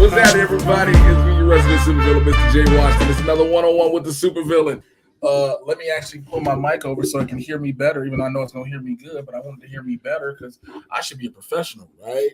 What's that, everybody? It's me, your resident supervillain, Mr. J. Washington. It's another one-on-one with the supervillain. Let me actually pull my mic over so I can hear me better, even though I know it's going to hear me good, but I wanted to hear me better because I should be a professional, right?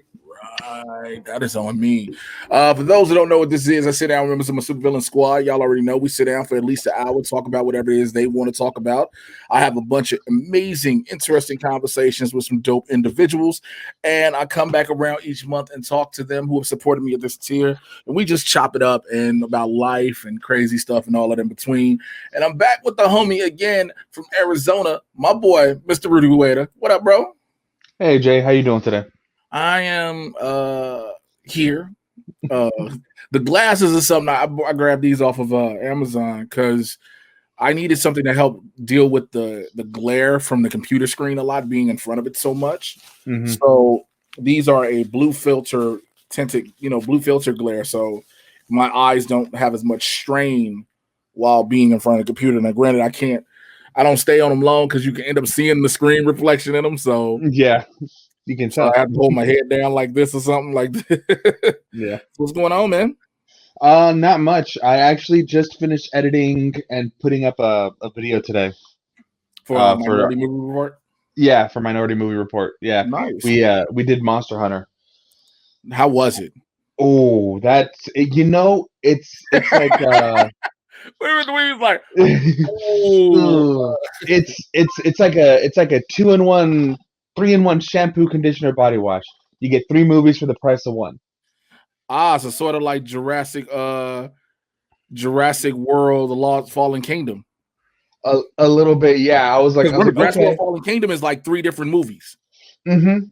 Right. That is on me. For those who don't know what this is, I sit down with members of my supervillain squad. Y'all already know we sit down for at least an hour, talk about whatever it is they want to talk about. I have a bunch of amazing, interesting conversations with some dope individuals, and I come back around each month and talk to them who have supported me at this tier, and we just chop it up and about life and crazy stuff and all that in between. And I'm back with the homie again from Arizona, my boy, Mr. Rudy Rueda. What up, bro? Hey, Jay, how you doing today? I am here. The glasses is something I grabbed these off of Amazon because I needed something to help deal with the glare from the computer screen a lot, being in front of it so much. Mm-hmm. So these are a blue filter tinted, blue filter glare. So my eyes don't have as much strain while being in front of the computer. Now, granted, I don't stay on them long because you can end up seeing the screen reflection in them. So yeah. You can tell. I have to hold my head down like this or something like that. Yeah. What's going on, man? Not much. I actually just finished editing and putting up a video today. For Minority Movie Report? Yeah, for Minority Movie Report. Yeah. Nice. We did Monster Hunter. How was it? Oh, it's like it's like a 2-in-1, 3-in-1 shampoo, conditioner, body wash. You get 3 movies for the price of 1. So sort of like Jurassic World, The Lost Fallen Kingdom. A little bit, yeah. I was like, Jurassic World Fallen Kingdom is like 3 different movies. And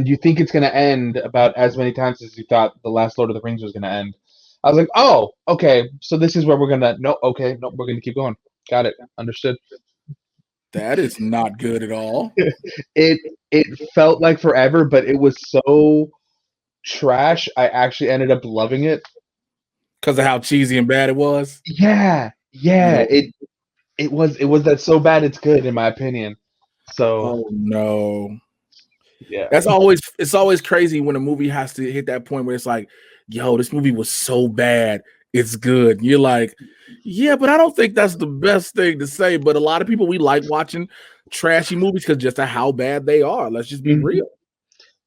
you think it's gonna end about as many times as you thought the last Lord of the Rings was gonna end. I was like, oh, okay, so this is where we're gonna we're gonna keep going. Got it. Understood. That is not good at all. It felt like forever, but it was so trash. I actually ended up loving it because of how cheesy and bad it was. Yeah. It was that so bad it's good, in my opinion. So oh no. Yeah. It's always crazy when a movie has to hit that point where it's like, yo, this movie was so bad, it's good. You're like, yeah, but I don't think that's the best thing to say. But a lot of people, we like watching trashy movies because just of how bad they are. Let's just be real.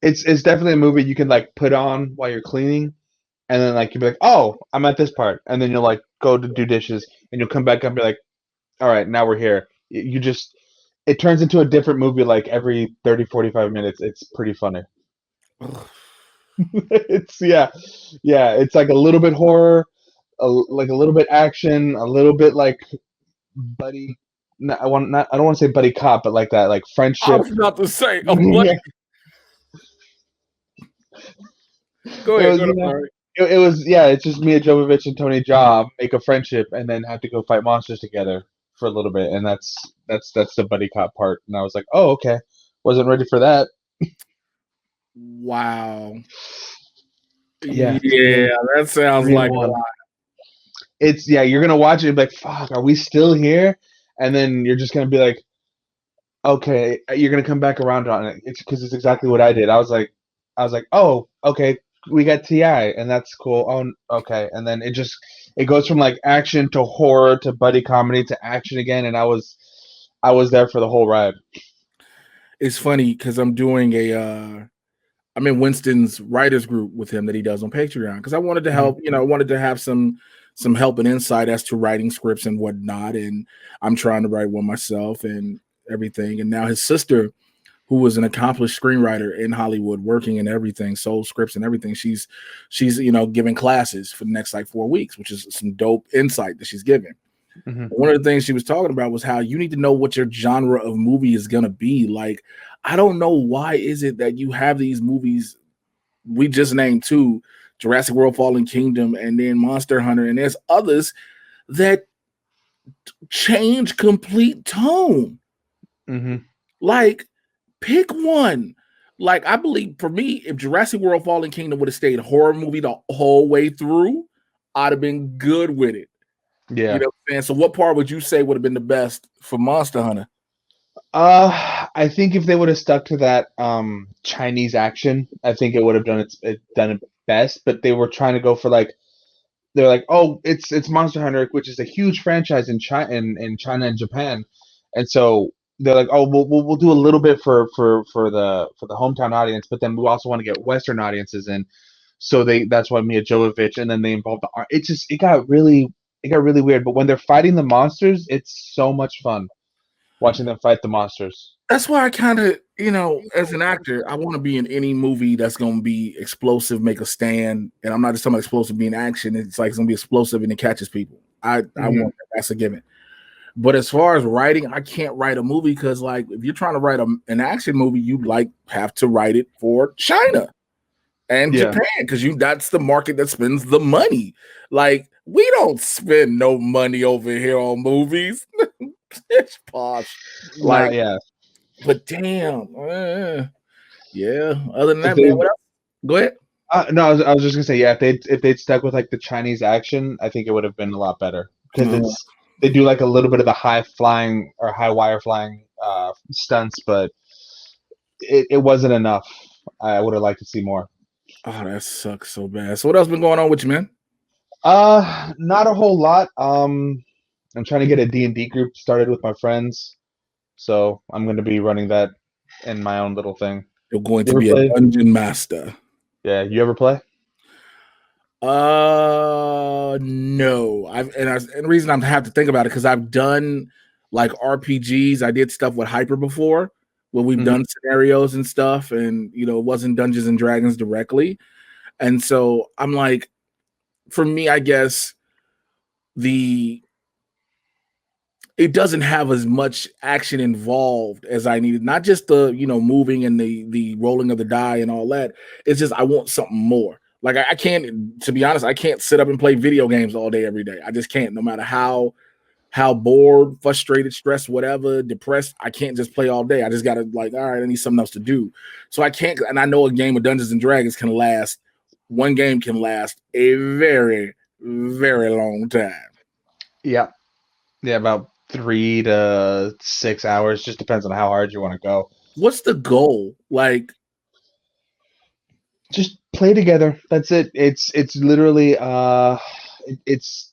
It's definitely a movie you can like put on while you're cleaning, and then like you'll be like, oh, I'm at this part, and then you'll like go to do dishes, and you'll come back up and be like, all right, now we're here. It turns into a different movie like every 30-45 minutes. It's pretty funny. It's it's like a little bit horror, like a little bit action, a little bit like buddy. I don't want to say buddy cop, but like that, like friendship. I was about to say, buddy. Go ahead. It was it's just Mia Jovovich and Tony Jaa make a friendship and then have to go fight monsters together for a little bit, and that's the buddy cop part. And I was like, oh, okay, wasn't ready for that. Wow. Yeah, that sounds like a lot. It's you're gonna watch it and be like, fuck, are we still here? And then you're just gonna be like, okay, you're gonna come back around on it. It's because it's exactly what I did. I was like, oh, okay, we got T.I. and that's cool. Oh, okay, and then it goes from like action to horror to buddy comedy to action again, and I was there for the whole ride. It's funny because I'm doing I'm in Winston's writers group with him that he does on Patreon because I wanted to help. I wanted to have some help and insight as to writing scripts and whatnot, and I'm trying to write one myself and everything. And now his sister, who was an accomplished screenwriter in Hollywood, working in everything, sold scripts and everything. She's giving classes for the next like 4 weeks, which is some dope insight that she's giving. One of the things she was talking about was how you need to know what your genre of movie is going to be. Like, I don't know why is it that you have these movies, we just named 2, Jurassic World Fallen Kingdom and then Monster Hunter, and there's others that change complete tone. Like, pick one. Like, I believe for me, if Jurassic World Fallen Kingdom would have stayed a horror movie the whole way through, I'd have been good with it. Yeah. You know what I'm saying? So what part would you say would have been the best for Monster Hunter? I think if they would have stuck to that Chinese action, I think it would have done it best. But they were trying to go for like they're like, oh, it's Monster Hunter, which is a huge franchise in China and Japan, and so they're like, oh, we'll do a little bit for the hometown audience, but then we also want to get Western audiences in. So that's why Mia Jovovich, and then they involved the art. It got really weird. But when they're fighting the monsters, it's so much fun watching them fight the monsters. That's why I kind of, as an actor, I want to be in any movie that's going to be explosive, make a stand. And I'm not just talking about explosive being action. It's like it's going to be explosive and it catches people. I want that. That's a given. But as far as writing, I can't write a movie because, like, if you're trying to write an action movie, you have to write it for China and Japan because that's the market that spends the money. Like, we don't spend no money over here on movies. It's posh. Like, yeah. But damn, yeah. Other than that, man, what else? Go ahead. No, I was just gonna say, yeah. If they'd stuck with like the Chinese action, I think it would have been a lot better because they do like a little bit of the high flying or high wire flying stunts, but it wasn't enough. I would have liked to see more. Oh, that sucks so bad. So what else been going on with you, man? Not a whole lot. I'm trying to get a D&D group started with my friends, so I'm going to be running that in my own little thing. You're going to be a dungeon master. Yeah, you ever play? No. And the reason I have to think about it because I've done like RPGs. I did stuff with Hyper before, where we've done scenarios and stuff, and it wasn't Dungeons and Dragons directly. And so I'm like, for me, I guess it doesn't have as much action involved as I needed. Not just the moving and the rolling of the die and all that. It's just I want something more. Like I can't, to be honest, I can't sit up and play video games all day every day. I just can't. No matter how bored, frustrated, stressed, whatever, depressed, I can't just play all day. I just gotta all right, I need something else to do. So I can't. And I know a game of Dungeons and Dragons can last. One game can last a very, very long time. Yeah, about 3 to 6 hours. Just depends on how hard you want to go. What's the goal? Like, just play together. That's it. It's literally it's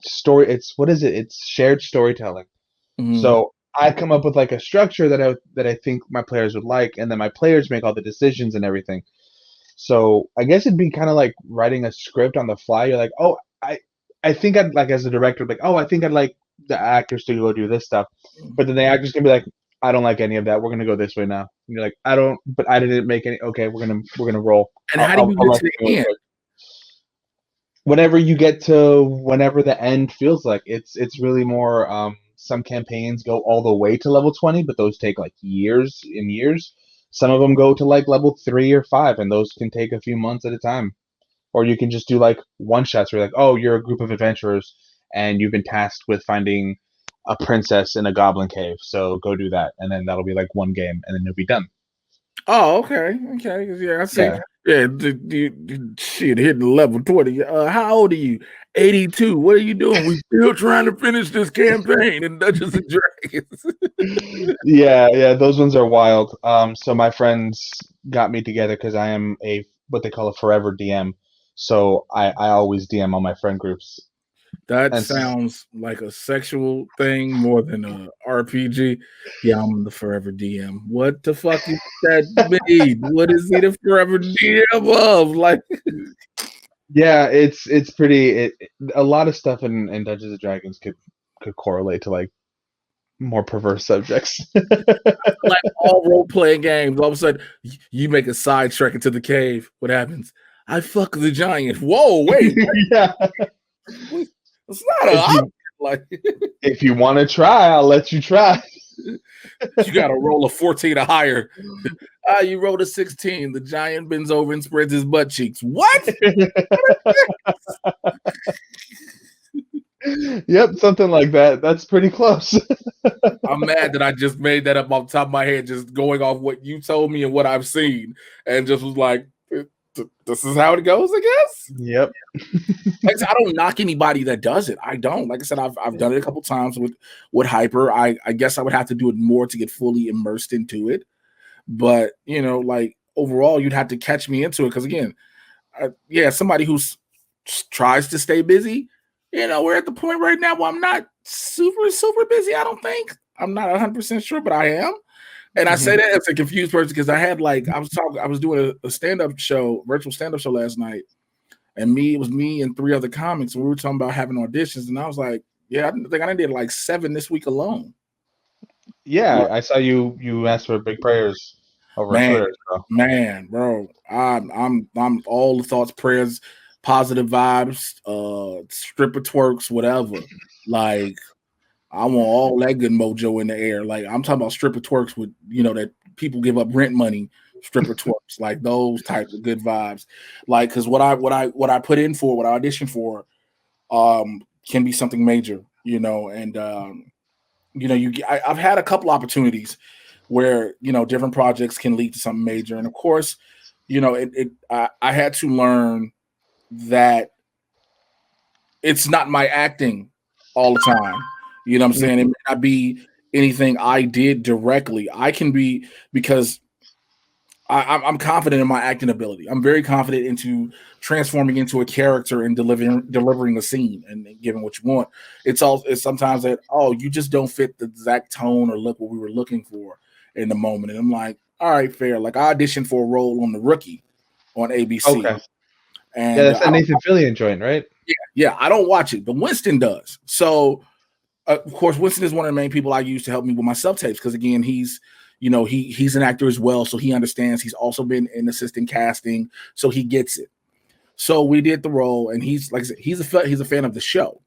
story. It's what is it? It's shared storytelling. So I come up with like a structure that I think my players would like, and then my players make all the decisions and everything. So I guess it'd be kind of like writing a script on the fly. You're like, oh, I think I'd like as a director, like, oh, I think I'd like the actors to go do this stuff, but then the actors can be like, I don't like any of that. We're gonna go this way now. And you're like, I don't, but I didn't make any. Okay, we're gonna roll. And how do you get to the end? Whenever you get to whenever the end feels like it's really more. Some campaigns go all the way to level 20, but those take like years and years. Some of them go to like level 3 or 5, and those can take a few months at a time. Or you can just do like one shots where you're like, oh, you're a group of adventurers and you've been tasked with finding a princess in a goblin cave. So go do that. And then that'll be like one game and then you'll be done. Oh, okay. Yeah, I see. Yeah, shit, hitting level 20. How old are you? 82. What are you doing? We still trying to finish this campaign in Dungeons and Dragons. Yeah, those ones are wild. So my friends got me together because I am what they call a forever DM. So I always DM all my friend groups. That sounds like a sexual thing more than a RPG. Yeah, I'm the forever DM. What the fuck is that mean? What is he the forever DM of? Like, yeah, it's pretty. A lot of stuff in Dungeons and Dragons could correlate to like more perverse subjects. Like all role playing games, all of a sudden you make a side trek into the cave. What happens? I fuck the giant. Whoa, wait. Yeah. It's not option. Like, if you want to try, I'll let you try. You got to roll a 14 or higher. You rolled a 16. The giant bends over and spreads his butt cheeks. What? Yep, something like that. That's pretty close. I'm mad that I just made that up off the top of my head, just going off what you told me and what I've seen, and just was like, this is how it goes, I guess. Yep. Like I said, I don't knock anybody that does it. I don't. Like I said, I've done it a couple times with Hyper. I guess I would have to do it more to get fully immersed into it. But like overall, you'd have to catch me into it because again, yeah, somebody who tries to stay busy. We're at the point right now where I'm not super busy. I don't think I'm not 100% sure, but I am. And I say that as a confused person because I was doing a stand-up show, virtual stand-up show last night. And it was me and 3 other comics, and we were talking about having auditions. And I was like, yeah, I think I did like 7 this week alone. Yeah, I saw you asked for big prayers over on Twitter. So. Man, bro, I'm all the thoughts, prayers, positive vibes, stripper twerks, whatever. Like, I want all that good mojo in the air. Like, I'm talking about stripper twerks with that people give up rent money. Stripper twerks, like those types of good vibes. Like, because what I put in for, what I auditioned for, can be something major, and I've had a couple opportunities where different projects can lead to something major, and of course, I had to learn that it's not my acting all the time. You know what I'm saying? It may not be anything I did directly. I can be because I'm confident in my acting ability. I'm very confident into transforming into a character and delivering a scene and giving what you want. It's sometimes that you just don't fit the exact tone or look what we were looking for in the moment. And I'm like, all right, fair. Like I auditioned for a role on The Rookie on ABC. Okay. And yeah, that's that Nathan Fillion joint, right? Yeah, I don't watch it, but Winston does. So of course, Winston is one of the main people I use to help me with my self tapes because again, he's an actor as well, so he understands. He's also been in assistant casting, so he gets it. So we did the role, and he's like I said, he's a fan of the show,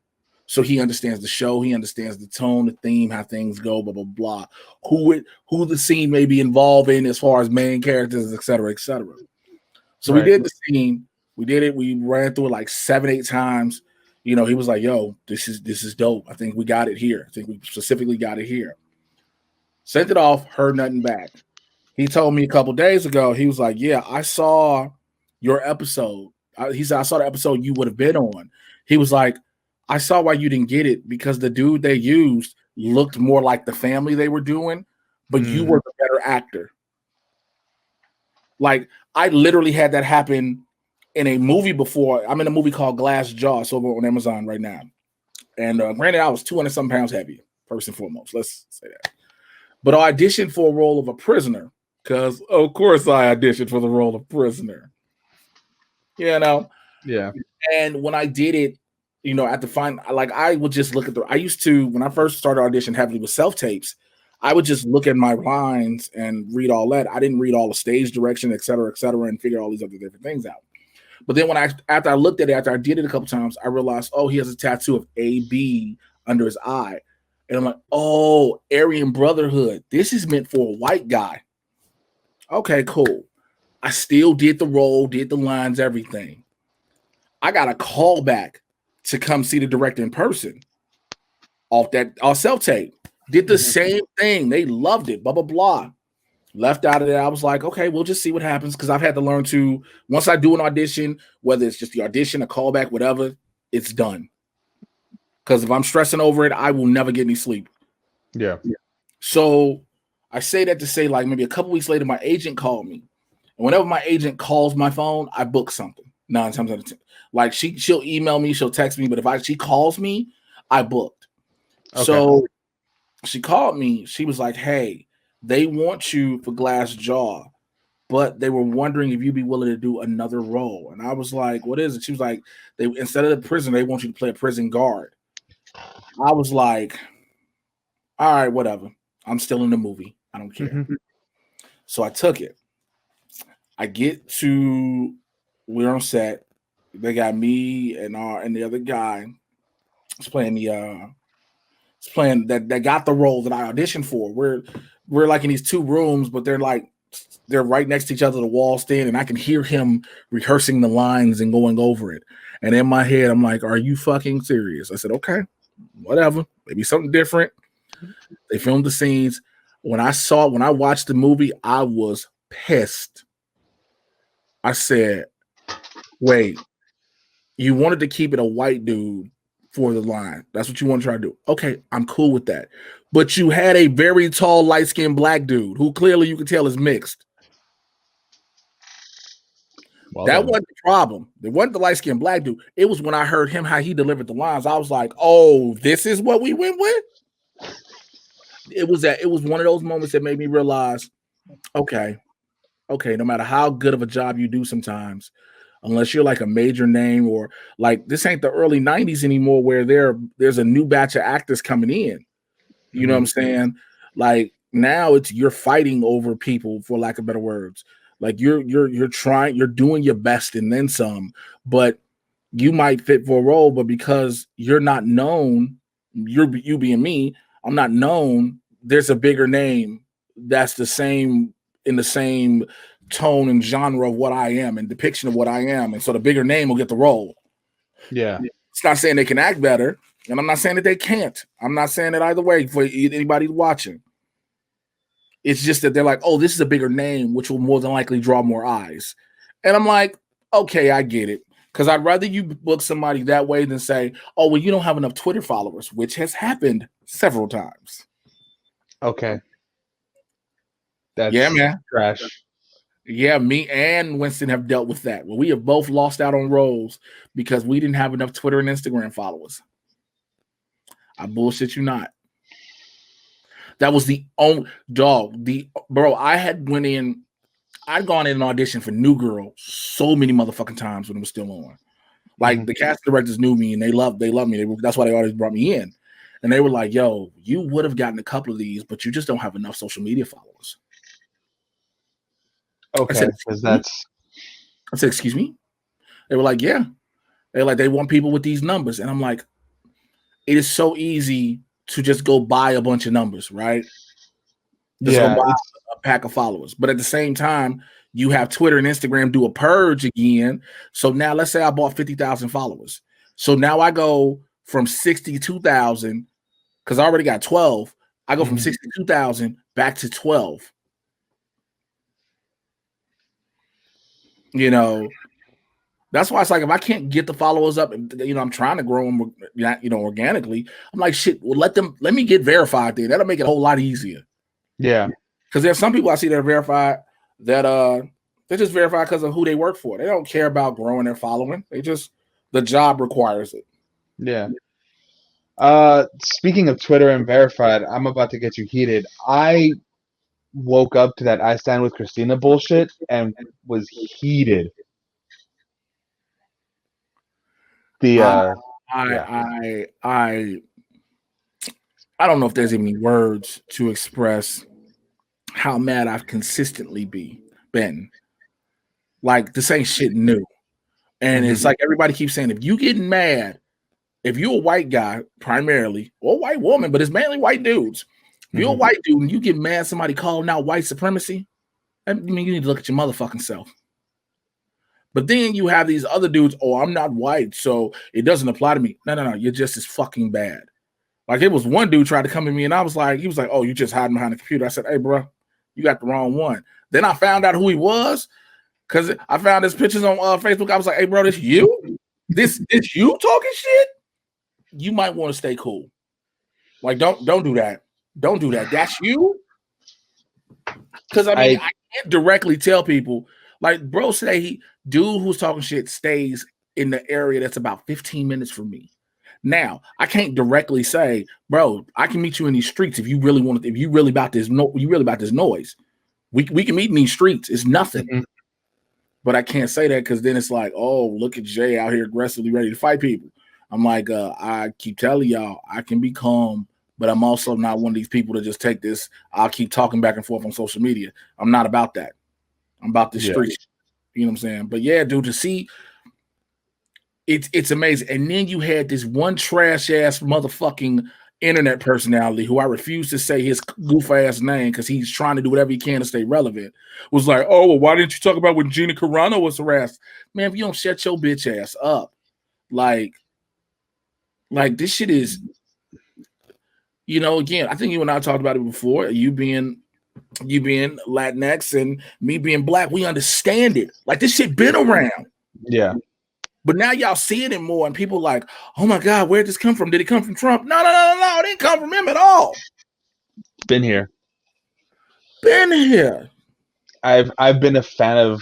so he understands the show. He understands the tone, the theme, how things go, blah blah blah. Who the scene may be involving as far as main characters, et cetera, et cetera. So we did the scene. We did it. We ran through it like 7-8 times. He was like, "Yo, this is dope. I think we got it here. I think we specifically got it here." Sent it off, heard nothing back. He told me a couple days ago, he was like, yeah, I saw your episode. He said, I saw the episode you would have been on. He was like, I saw why you didn't get it because the dude they used looked more like the family they were doing, but you were the better actor. Like, I literally had that happen in a movie before. I'm in a movie called Glass Jaw. It's over on Amazon right now. And granted, I was 200-something pounds heavy, first and foremost. Let's say that. But I auditioned for a role of a prisoner because, of course, I auditioned for the role of prisoner. Yeah. And when I did it, at the final, like I would just look at I used to, when I first started auditioning heavily with self-tapes, I would just look at my lines and read all that. I didn't read all the stage direction, et cetera, and figure all these other different things out. But then after I looked at it, after I did it a couple times, I realized, he has a tattoo of AB under his eye. And I'm like, Aryan Brotherhood. This is meant for a white guy. Okay, cool. I still did the role, did the lines, everything. I got a call back to come see the director in person off self-tape. Did the same thing. They loved it, blah, blah, blah. Left out of there. I was like, okay, we'll just see what happens because I've had to learn to, once I do an audition, whether it's just the audition, a callback, whatever, it's done. Because if I'm stressing over it, I will never get any sleep. Yeah. So I say that to say, like, maybe a couple weeks later, my agent called me. And whenever my agent calls my phone, I book something 9 times out of 10. Like, she'll email me, she'll text me, but if she calls me, I booked. Okay. So she called me. She was like, hey, they want you for Glass Jaw, but they were wondering if you'd be willing to do another role. And I was like, what is it? She was like, instead of the prison, they want you to play a prison guard. I was like, all right, whatever. I'm still in the movie. I don't care. So I took it. I get to, we're on set. They got me and the other guy. It's playing that got the role that I auditioned for. We're like in these 2 rooms, but they're right next to each other, the wall stand, and I can hear him rehearsing the lines and going over it. And in my head, I'm like, are you fucking serious? I said, okay, whatever. Maybe something different. They filmed the scenes. When I watched the movie, I was pissed. I said, Wait, you wanted to keep it a white dude for the line. That's what you want to try to do. Okay, I'm cool with that. But you had a very tall, light-skinned black dude who clearly you could tell is mixed. Well, That then. wasn't the problem. It wasn't the light-skinned black dude. It was when I heard him how he delivered the lines. I was like, oh, this is what we went with? It was one of those moments that made me realize, okay, no matter how good of a job you do sometimes, unless you're like a major name or like this ain't the early 90s anymore where there's a new batch of actors coming in. You know what I'm saying? Like now you're fighting over people, for lack of better words. Like you're doing your best and then some, but you might fit for a role, but because you're not known, you being me, I'm not known, there's a bigger name that's in the same tone and genre of what I am and depiction of what I am. And so the bigger name will get the role. Yeah. It's not saying they can act better, and I'm not saying that they can't. I'm not saying it either way for anybody watching. It's just that they're like, oh, this is a bigger name, which will more than likely draw more eyes. And I'm like, okay, I get it. Because I'd rather you book somebody that way than say, oh, well, you don't have enough Twitter followers, which has happened several times. Okay. That's yeah, man. Trash. Yeah, me and Winston have dealt with that. Well, we have both lost out on roles because we didn't have enough Twitter and Instagram followers. I bullshit you not. That was the only I'd gone in and auditioned for New Girl so many motherfucking times when it was still on. Like the cast directors knew me and they loved me. That's why they always brought me in. And they were like, yo, you would have gotten a couple of these, but you just don't have enough social media followers. Okay, I said, excuse me? They were like, yeah. They're like, they want people with these numbers. And I'm like, it is so easy to just go buy a bunch of numbers, right? Just go buy a pack of followers. But at the same time, you have Twitter and Instagram do a purge again. So now let's say I bought 50,000 followers. So now I go from 62,000 because I already got 12. I go from 62,000 back to 12. You know, that's why it's like if I can't get the followers up, I'm trying to grow them, organically. I'm like, shit. Well, let me get verified there. That'll make it a whole lot easier. Yeah, because there's some people I see that are verified that they're just verified because of who they work for. They don't care about growing their following. The job requires it. Yeah. Speaking of Twitter and verified, I'm about to get you heated. I woke up to that I Stand With Christina bullshit and was heated. I don't know if there's any words to express how mad I've consistently been. Like this ain't shit new. And it's like everybody keeps saying, if you getting mad, if you're a white guy primarily, or white woman, but it's mainly white dudes. If you're a white dude and you get mad somebody calling out white supremacy, I mean, you need to look at your motherfucking self. But then you have these other dudes, oh, I'm not white, so it doesn't apply to me. No, you're just as fucking bad. Like it was one dude tried to come at me and he was like, oh, you just hiding behind the computer. I said, hey, bro, you got the wrong one. Then I found out who he was because I found his pictures on Facebook. I was like, hey, bro, this you? This you talking shit? You might want to stay cool. Like, don't do that. Don't do that. That's you? Because I can't directly tell people. Like, bro, dude who's talking shit stays in the area that's about 15 minutes from me. Now, I can't directly say, bro, I can meet you in these streets if you really want to, if you really about this noise. We can meet in these streets. It's nothing. But I can't say that because then it's like, oh, look at Jay out here aggressively ready to fight people. I'm like, I keep telling y'all, I can be calm, but I'm also not one of these people to just take this. I'll keep talking back and forth on social media. I'm not about that. I'm about the street. You know what I'm saying? But yeah, dude, to see it's amazing. And then you had this one trash ass motherfucking internet personality who I refuse to say his goof ass name because he's trying to do whatever he can to stay relevant. Was like, oh, well, why didn't you talk about when Gina Carano was harassed? Man, if you don't shut your bitch ass up, like this shit is, again, I think you and I talked about it before. You being Latinx and me being black, we understand it. Like this shit been around. Yeah. But now y'all seeing it more, and people like, oh my God, where'd this come from? Did it come from Trump? No. It didn't come from him at all. Been here. Been here. I've been a fan of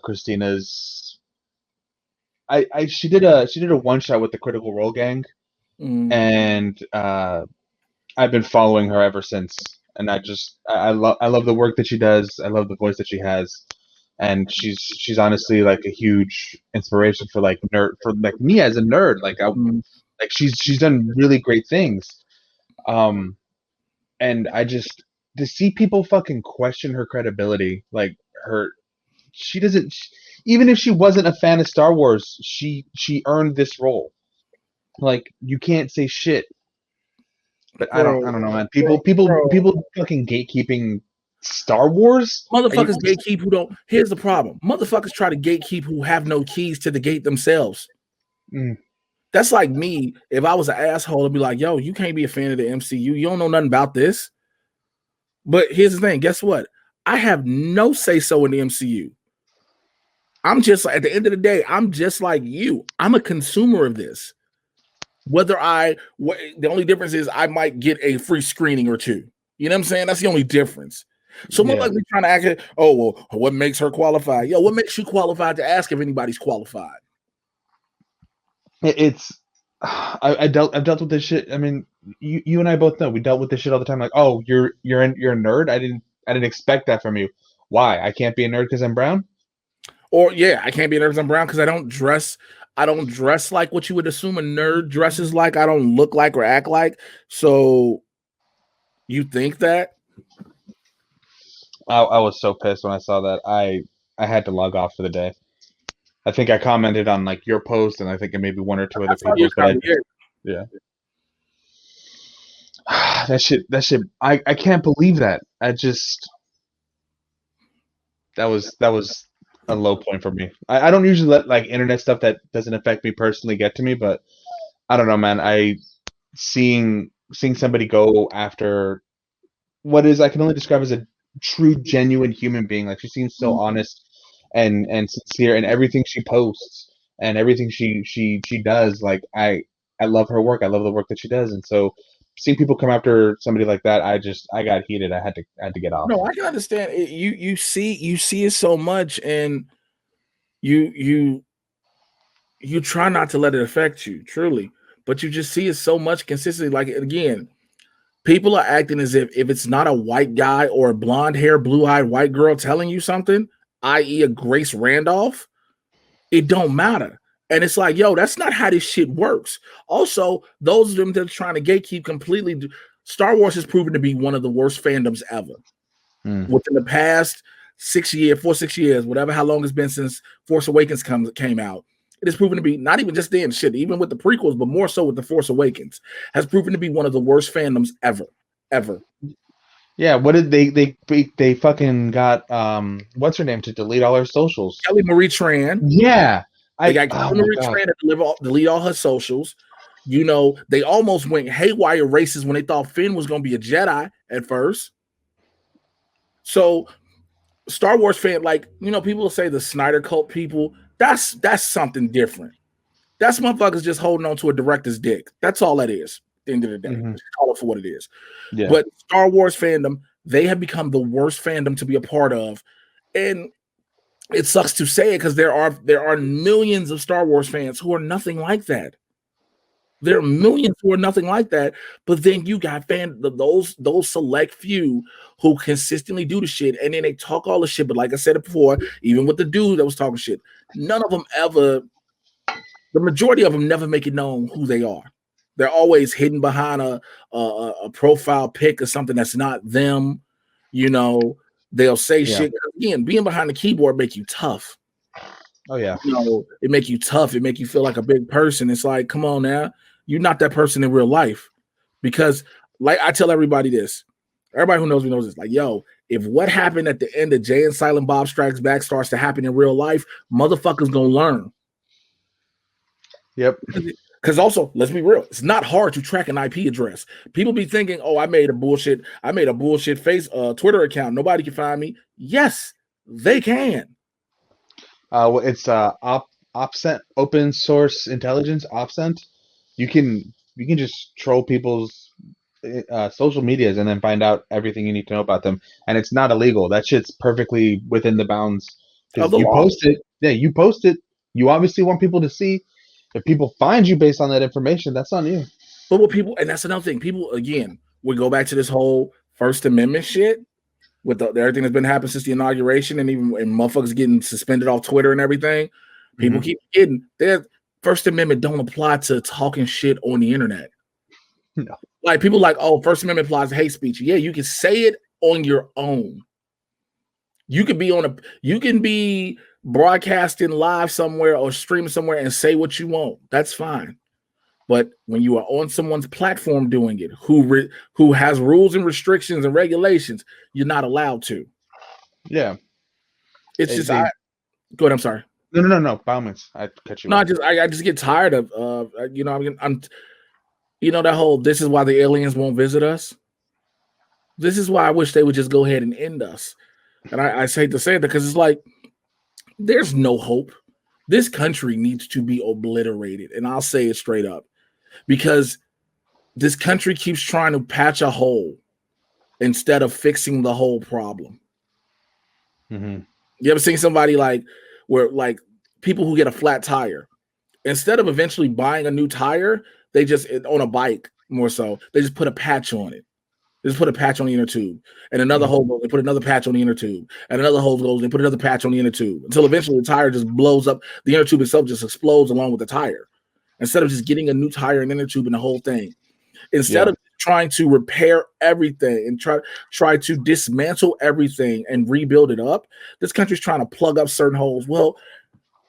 Christina's. She did a one shot with the Critical Role Gang, and I've been following her ever since. And I love the work that she does. I love the voice that she has, and she's honestly like a huge inspiration for like me as a nerd. Like she's done really great things. And I just to see people fucking question her credibility, like she doesn't even if she wasn't a fan of Star Wars, she earned this role. Like you can't say shit. But I don't know, man. People fucking gatekeeping Star Wars. Motherfuckers gatekeep who don't. Here's the problem. Motherfuckers try to gatekeep who have no keys to the gate themselves. That's like me. If I was an asshole, I'd be like, yo, you can't be a fan of the MCU. You don't know nothing about this. But here's the thing. Guess what? I have no say-so in the MCU. I'm just at the end of the day, I'm just like you. I'm a consumer of this. The only difference is I might get a free screening or two. You know what I'm saying? That's the only difference. So like we trying to act, oh, well, what makes her qualified? Yo, what makes you qualified to ask if anybody's qualified? I've dealt with this shit. I mean, you and I both know we dealt with this shit all the time. Like, oh, you're a nerd. I didn't expect that from you. Why? I can't be a nerd because I'm brown? Or I can't be a nerd because I'm brown because I don't dress like what you would assume a nerd dresses like. I don't look like or act like. So you think that? I was so pissed when I saw that. I had to log off for the day. I think I commented on like your post, and I think maybe one or two other people's. Yeah. That shit. I can't believe that. That was a low point for me. I don't usually let like internet stuff that doesn't affect me personally get to me, but I don't know, man. Seeing somebody go after what is I can only describe as a true, genuine human being. Like she seems so honest and sincere in everything she posts and everything she does. Like I love her work. I love the work that she does, and so seeing people come after somebody like that, I got heated. I had to get off. No, I can understand. You see it so much, and you try not to let it affect you, truly, but you just see it so much consistently. Like again, people are acting as if it's not a white guy or a blonde hair, blue-eyed white girl telling you something, i.e. a Grace Randolph, it don't matter. And it's like, yo, that's not how this shit works. Also, those of them that are trying to gatekeep completely, Star Wars has proven to be one of the worst fandoms ever. Within the past 6 years, whatever, how long it's been since Force Awakens came out, it has proven to be, not even just then, shit, even with the prequels, but more so with the Force Awakens, has proven to be one of the worst fandoms ever. Yeah, what did they fucking got what's her name to delete all her socials? Kelly Marie Tran. Yeah. They got Kelly Marie Tran to delete all her socials. You know, they almost went haywire racist when they thought Finn was going to be a Jedi at first. So Star Wars fan, like, you know, people will say the Snyder cult people, that's something different. That's motherfuckers just holding on to a director's dick. That's all that is at the end of the day. Just call it for what it is. Yeah. But Star Wars fandom, they have become the worst fandom to be a part of. And it sucks to say it because there are millions of Star Wars fans who are nothing like that. There are millions who are nothing like that, but then you got those select few who consistently do the shit, and then they talk all the shit. But like I said it before, even with the dude that was talking shit, none of them ever. The majority of them never make it known who they are. They're always hidden behind a profile pic or something that's not them. You know, they'll say shit. Again, being behind the keyboard make you tough. Oh yeah, you know, it make you tough. It make you feel like a big person. It's like, come on now. You're not that person in real life, because like I tell everybody this, everybody who knows me knows this, like, yo, if what happened at the end of Jay and Silent Bob Strikes Back starts to happen in real life, motherfuckers gonna learn. Yep. Because also, let's be real, it's not hard to track an IP address. People be thinking, oh, I made a bullshit Twitter account. Nobody can find me. Yes, they can. Well, it's OpSent, open source intelligence, OpSent, you can just troll people's social medias and then find out everything you need to know about them, and it's not illegal. That shit's perfectly within the bounds of because the you law. post it. Yeah, you post it. You obviously want people to see. If people find you based on that information, that's on you. But what people, and that's another thing, people again, we go back to this whole First Amendment shit with everything that's been happening since the inauguration, and even and motherfuckers getting suspended off Twitter and everything. People Mm-hmm. keep getting their First Amendment don't apply to talking shit on the internet. No. Like people like, oh, First Amendment applies to hate speech. Yeah, you can say it on your own. You could be you can be broadcasting live somewhere or streaming somewhere and say what you want. That's fine. But when you are on someone's platform doing it, who has rules and restrictions and regulations, you're not allowed to. Yeah. It's just They go ahead. I'm sorry. no. By all means, I cut you No, off. I just get tired of I'm that whole this is why the aliens won't visit us. This is why I wish they would just go ahead and end us. And I hate to say it because it's like there's no hope. This country needs to be obliterated, and I'll say it straight up because this country keeps trying to patch a hole instead of fixing the whole problem. Mm-hmm. You ever seen somebody where people who get a flat tire, instead of eventually buying a new tire, they just on a bike more so, they just put a patch on it. They just put a patch on the inner tube. And another hole goes, they put another patch on the inner tube. And another hole goes, they put another patch on the inner tube until eventually the tire just blows up. The inner tube itself just explodes along with the tire. Instead of just getting a new tire and inner tube and the whole thing. Instead of trying to repair everything and try to dismantle everything and rebuild it up, this country's trying to plug up certain holes. Well,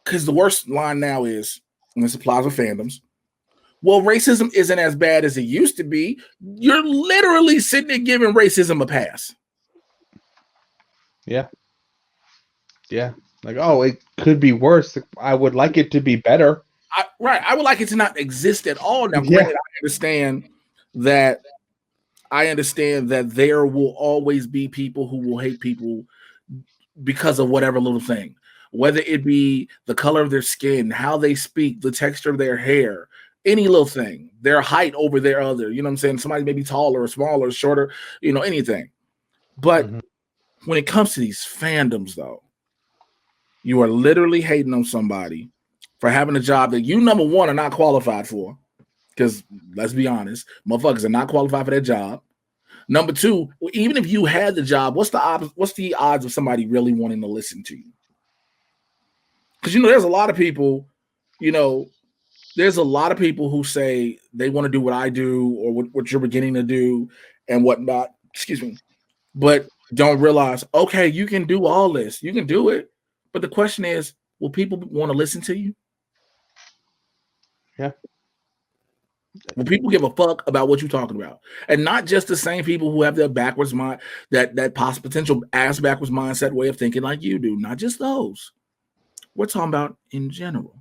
because the worst line now is, and this applies with fandoms, well, racism isn't as bad as it used to be. You're literally sitting there giving racism a pass. Yeah. Yeah. Like, oh, it could be worse. I would like it to be better. Right. I would like it to not exist at all. Now, Yeah. granted, that I understand that there will always be people who will hate people because of whatever little thing, whether it be the color of their skin, how they speak, the texture of their hair, any little thing, their height over their other, you know what I'm saying? Somebody may be taller or smaller, or shorter, anything. But when it comes to these fandoms, though, you are literally hating on somebody for having a job that you, number one, are not qualified for. Because let's be honest, motherfuckers are not qualified for that job. Number two, even if you had the job, what's the odds of somebody really wanting to listen to you? Because there's a lot of people, there's a lot of people who say they want to do what I do or what you're beginning to do and whatnot. Excuse me, but don't realize, okay, you can do all this, you can do it, but the question is, will people want to listen to you? Yeah. Will people give a fuck about what you're talking about? And not just the same people who have their backwards mind, that potential ass backwards mindset way of thinking like you do. Not just those. We're talking about in general.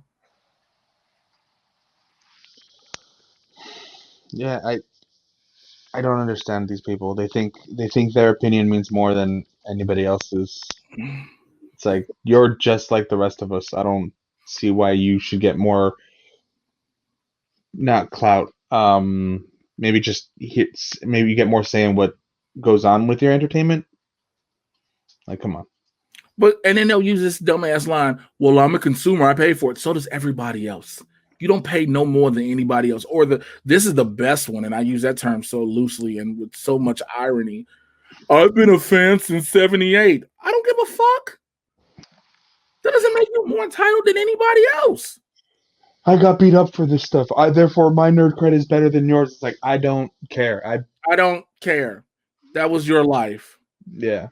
Yeah, I don't understand these people. They think their opinion means more than anybody else's. It's like you're just like the rest of us. I don't see why you should get more, not clout. Maybe just hits. Maybe you get more say in what goes on with your entertainment. Like, come on. And then they'll use this dumbass line, well, I'm a consumer, I pay for it. So does everybody else. You don't pay no more than anybody else. Or this is the best one, and I use that term so loosely and with so much irony. I've been a fan since 78. I don't give a fuck. That doesn't make you more entitled than anybody else. I got beat up for this stuff. Therefore my nerd cred is better than yours. It's like I don't care. I don't care. That was your life. Yeah.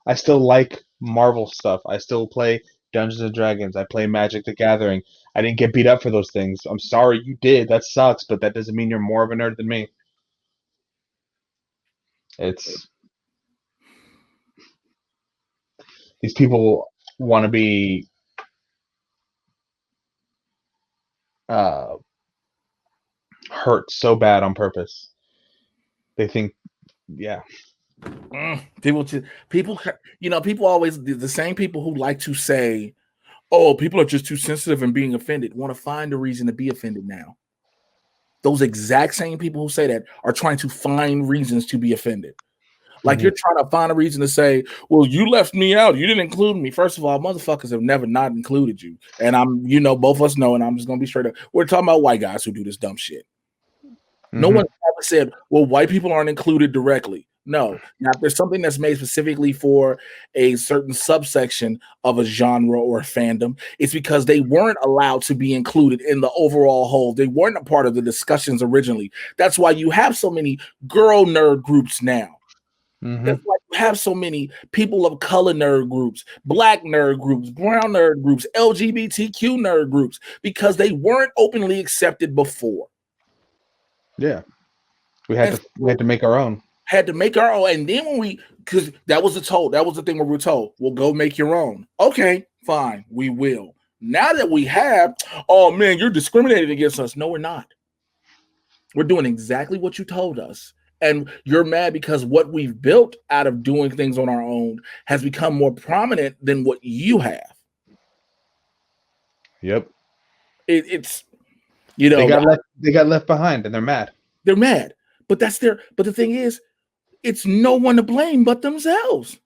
I still like Marvel stuff. I still play Dungeons and Dragons. I play Magic the Gathering. I didn't get beat up for those things. I'm sorry you did. That sucks, but that doesn't mean you're more of a nerd than me. It's these people want to be uh, hurt so bad on purpose. They think, yeah. People, people always, the same people who like to say, Oh, people are just too sensitive and being offended. Want to find a reason to be offended now. Those exact same people who say that are trying to find reasons to be offended. Like you're trying to find a reason to say, well, you left me out. You didn't include me. First of all, motherfuckers have never not included you. And both of us know, and I'm just going to be straight up. We're talking about white guys who do this dumb shit. No one ever said, well, white people aren't included directly. No. Now, if there's something that's made specifically for a certain subsection of a genre or a fandom, it's because they weren't allowed to be included in the overall whole. They weren't a part of the discussions originally. That's why you have so many girl nerd groups now. That's why you have so many people of color nerd groups, black nerd groups, brown nerd groups, LGBTQ nerd groups, because they weren't openly accepted before. Yeah. We had to make our own. Had to make our own. And then because that was the thing where we were told, well, go make your own. Okay, fine, we will. Now that we have, oh man, you're discriminating against us. No, we're not. We're doing exactly what you told us. And you're mad because what we've built out of doing things on our own has become more prominent than what you have. Yep. It's they got left behind and they're mad. They're mad. But the thing is, it's no one to blame but themselves.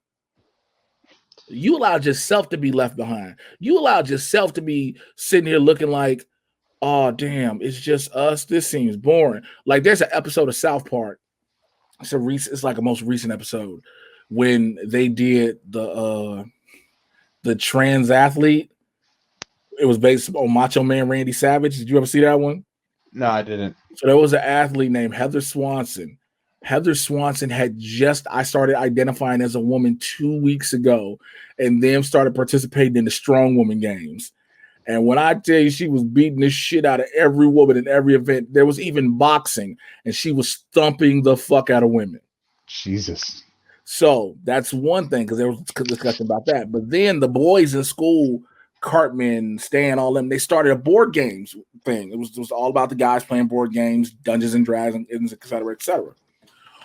You allowed yourself to be left behind. You allowed yourself to be sitting here looking like, oh damn, it's just us. This seems boring. Like there's an episode of South Park. It's like a most recent episode when they did the trans athlete. It was based on Macho Man Randy Savage. Did you ever see that one? No, I didn't. So there was an athlete named Heather Swanson. Heather Swanson I started identifying as a woman 2 weeks ago and then started participating in the strong woman games. And when I tell you she was beating the shit out of every woman in every event, there was even boxing, and she was thumping the fuck out of women. Jesus. So that's one thing, because there was discussion about that. But then the boys in school, Cartman, Stan, all them, they started a board games thing. It was all about the guys playing board games, Dungeons and Dragons, et cetera, et cetera.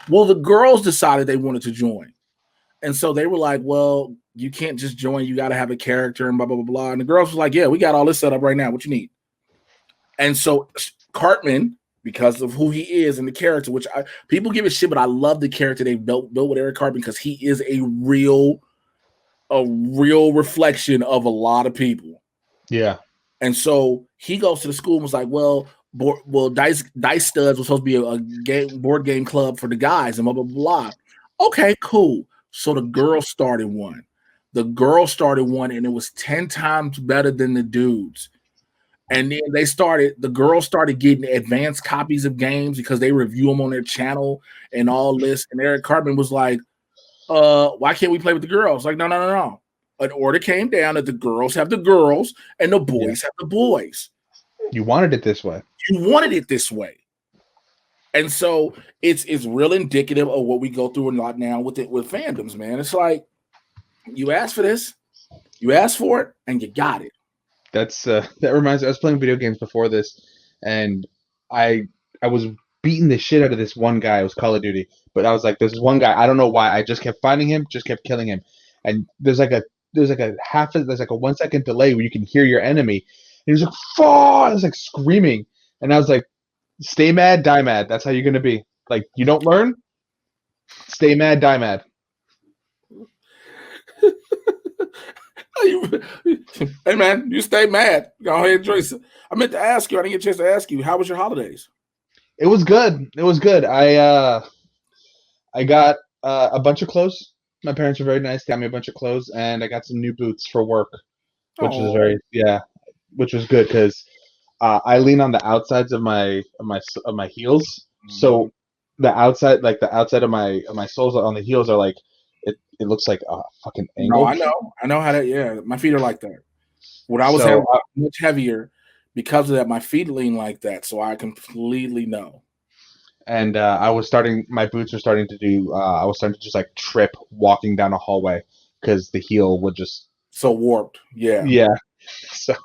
Well, the girls decided they wanted to join. And so they were like, well, you can't just join. You got to have a character and blah, blah, blah, blah. And the girls was like, yeah, we got all this set up right now. What you need? And so Cartman, because of who he is and the character, which people give a shit, but I love the character they built with Eric Cartman because he is a real reflection of a lot of people. Yeah. And so he goes to the school and was like, well, Dice Studs was supposed to be a board game club for the guys and blah, blah, blah. Okay, cool. So the girls started one. And it was 10 times better than the dudes. And then the girls started getting advanced copies of games because they review them on their channel and all this. And Eric Cartman was like, why can't we play with the girls? Like, no. An order came down that the girls have the girls and the boys have the boys. You wanted it this way. And so it's real indicative of what we go through a lot now with fandoms, man. It's like you asked for this, you asked for it, and you got it. That reminds me. I was playing video games before this, and I was beating the shit out of this one guy. It was Call of Duty, but I was like, there's one guy. I don't know why. I just kept finding him, just kept killing him, and there's like a 1 second delay where you can hear your enemy. And he was like, "Fuck!" I was like screaming, and I was like, "Stay mad, die mad. That's how you're gonna be. Like, you don't learn. Stay mad, die mad." Hey man, you stay mad. Go ahead and enjoy yourself. I meant to ask you. I didn't get a chance to ask you. How was your holidays? It was good. I got a bunch of clothes. My parents were very nice. They got me a bunch of clothes, and I got some new boots for work, which was good because I lean on the outsides of my heels. So the outside of my soles on the heels are like it looks like a fucking angle. No, I know how that. Yeah, my feet are like that. When I was much heavier, because of that, my feet lean like that. So I completely know. And my boots were starting to do. I was starting to just like trip walking down a hallway because the heel would just so warped. Yeah. Yeah. So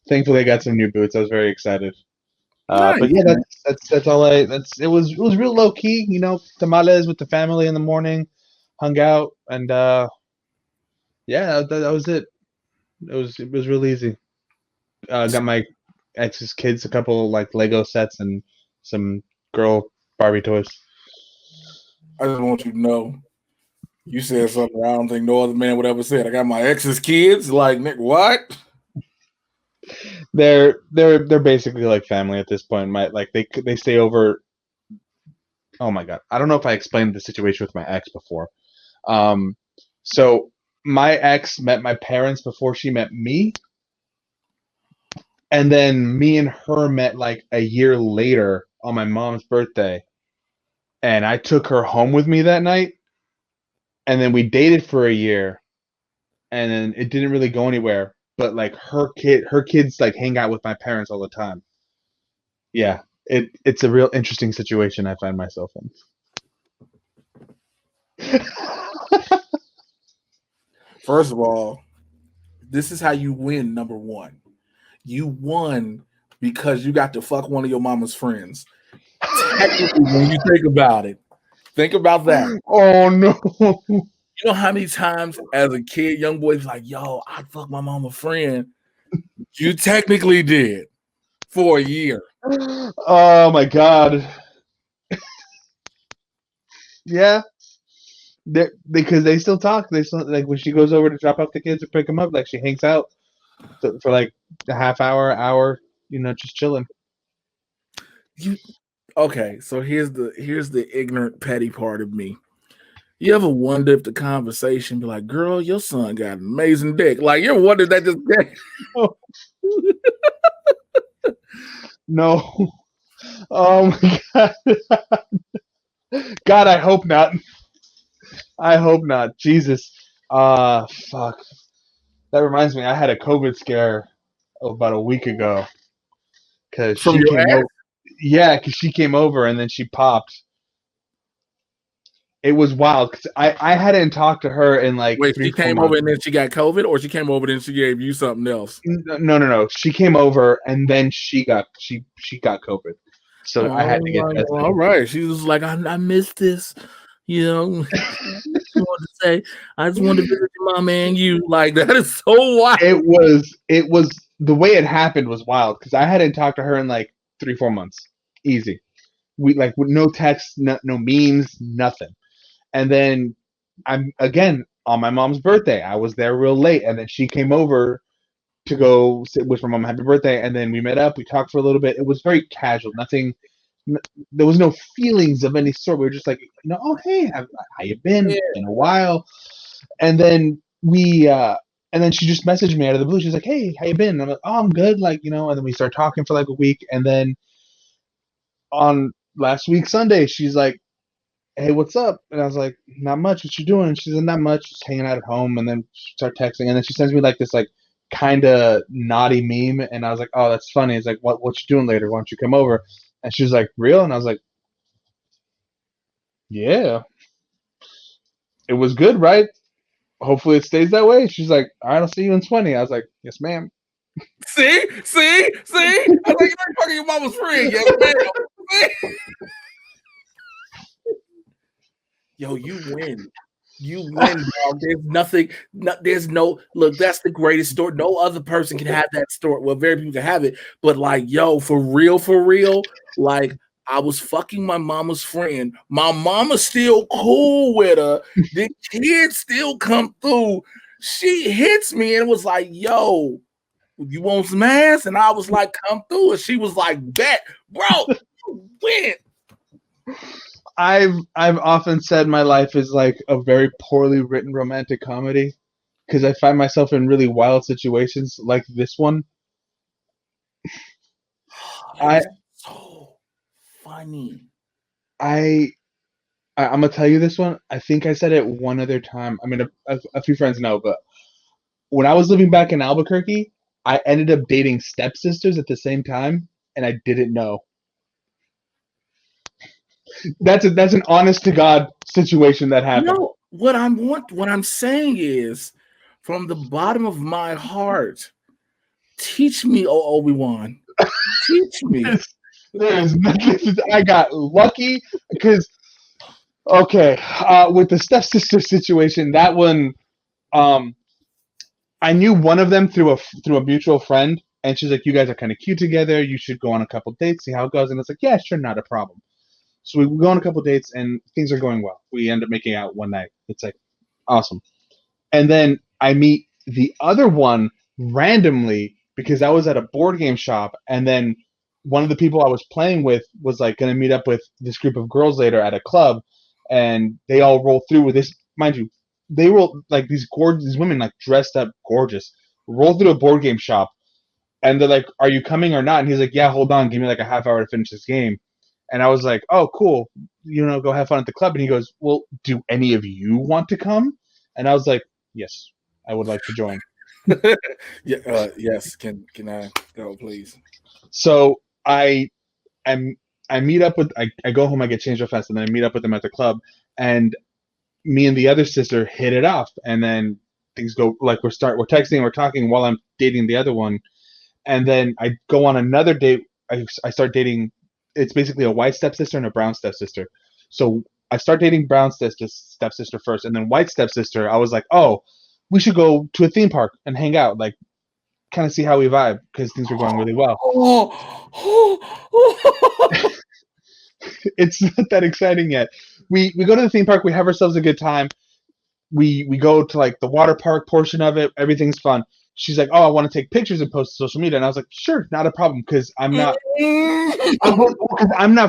thankfully I got some new boots. I was very excited. Nice. But yeah, that's all. It was real low key. You know, tamales with the family in the morning, hung out, and that was it. It was real easy. Got my ex's kids a couple like Lego sets and some girl Barbie toys. I just want you to know. You said something I don't think no other man would ever say. I got my ex's kids. Like, Nick, what? They're basically like family at this point. They stay over. Oh my god, I don't know if I explained the situation with my ex before. So my ex met my parents before she met me, and then me and her met like a year later on my mom's birthday, and I took her home with me that night, and then we dated for a year, and then it didn't really go anywhere. But like her kids like hang out with my parents all the time. Yeah, it's a real interesting situation I find myself in. First of all, this is how you win. Number one, you won because you got to fuck one of your mama's friends. Technically, when you think about that. Oh no. You know how many times as a kid, young boys like, yo, I'd fuck my mama's friend. You technically did for a year. Oh my god. Yeah. Because they still talk. They still like when she goes over to drop off the kids or pick them up, like she hangs out for like a half hour, just chilling. Okay, so here's the ignorant petty part of me. You ever wonder if the conversation be like, girl, your son got an amazing dick? Like, you ever wondered that this day? No. Oh my god. God, I hope not. I hope not. Jesus. Fuck. That reminds me, I had a COVID scare about a week ago. Because From she your came ex? over. Yeah, because she came over and then she popped. It was wild because I hadn't talked to her in like Wait, three, she 4 came over months. and then she got COVID, or she came over and then she gave you something else? No. She came over and then she got COVID. So I had to get tested. All right. She was like, I missed this. You know, I just wanted to visit your mom and you. Like, that is so wild. It was the way it happened was wild because I hadn't talked to her in like 3, 4 months. Easy. We like with no texts, no memes, nothing. And then I'm again on my mom's birthday. I was there real late, and then she came over to go wish my mom happy birthday, and then we met up. We talked for a little bit. It was very casual. Nothing. There was no feelings of any sort. We were just like, oh hey, how you been? Yeah. It's been a while. And then and then she just messaged me out of the blue. She's like, hey, how you been? And I'm like, oh, I'm good. Like, and then we start talking for like a week, and then on last week Sunday, she's like, hey, what's up? And I was like, not much. What you doing? She's like, not much, just hanging out at home. And then she start texting, and then she sends me like this like kind of naughty meme, and I was like, oh, that's funny. It's like, what you doing later? Why don't you come over? And she was like, real? And I was like, yeah. It was good, right? Hopefully it stays that way. She's like, all right, I'll see you in 20. I was like, yes, ma'am. See? I was like, you're fucking your mama's friend. Yes, ma'am. Yo, you win. You win, dog. There's nothing. There's no look. That's the greatest story. No other person can have that story. Well, very few can have it. But like, yo, for real. Like, I was fucking my mama's friend. My mama's still cool with her. The kids still come through. She hits me and was like, yo, you want some ass? And I was like, come through. And she was like, bet, bro, you win. I've often said my life is like a very poorly written romantic comedy because I find myself in really wild situations like this one. So funny. I'm gonna tell you this one. I think I said it one other time. I mean, a few friends know, but when I was living back in Albuquerque, I ended up dating stepsisters at the same time, and I didn't know. That's an honest to God situation that happened. No, what I'm saying is, from the bottom of my heart, teach me, oh Obi-Wan. Teach me. There's nothing. I got lucky because okay, with the stepsister situation, that one, I knew one of them through a mutual friend, and she's like, "You guys are kind of cute together. You should go on a couple dates, see how it goes." And it's like, "Yeah, sure, not a problem." So we go on a couple dates, and things are going well. We end up making out one night. It's like awesome. And then I meet the other one randomly because I was at a board game shop, and then one of the people I was playing with was like going to meet up with this group of girls later at a club, and they all roll through with this. Mind you, they roll like these gorgeous women, like dressed up gorgeous, roll through a board game shop, and they're like, "Are you coming or not?" And he's like, "Yeah, hold on, give me like a half hour to finish this game." And I was like, "Oh, cool, go have fun at the club." And he goes, "Well, do any of you want to come?" And I was like, "Yes, I would like to join." Yeah, yes. Can I go, please? So I I meet up with I go home, I get changed real fast, and then I meet up with them at the club, and me and the other sister hit it off, and then things go like we're texting, we're talking while I'm dating the other one, and then I go on another date. I start dating. It's basically a white stepsister and a brown stepsister. So I start dating brown stepsister first, and then white stepsister. I was like, oh, we should go to a theme park and hang out, like kind of see how we vibe because things were going really well. It's not that exciting yet. We go to the theme park. We have ourselves a good time. We go to like the water park portion of it. Everything's fun. She's like, "Oh, I want to take pictures and post to social media," and I was like, "Sure, not a problem," because I'm not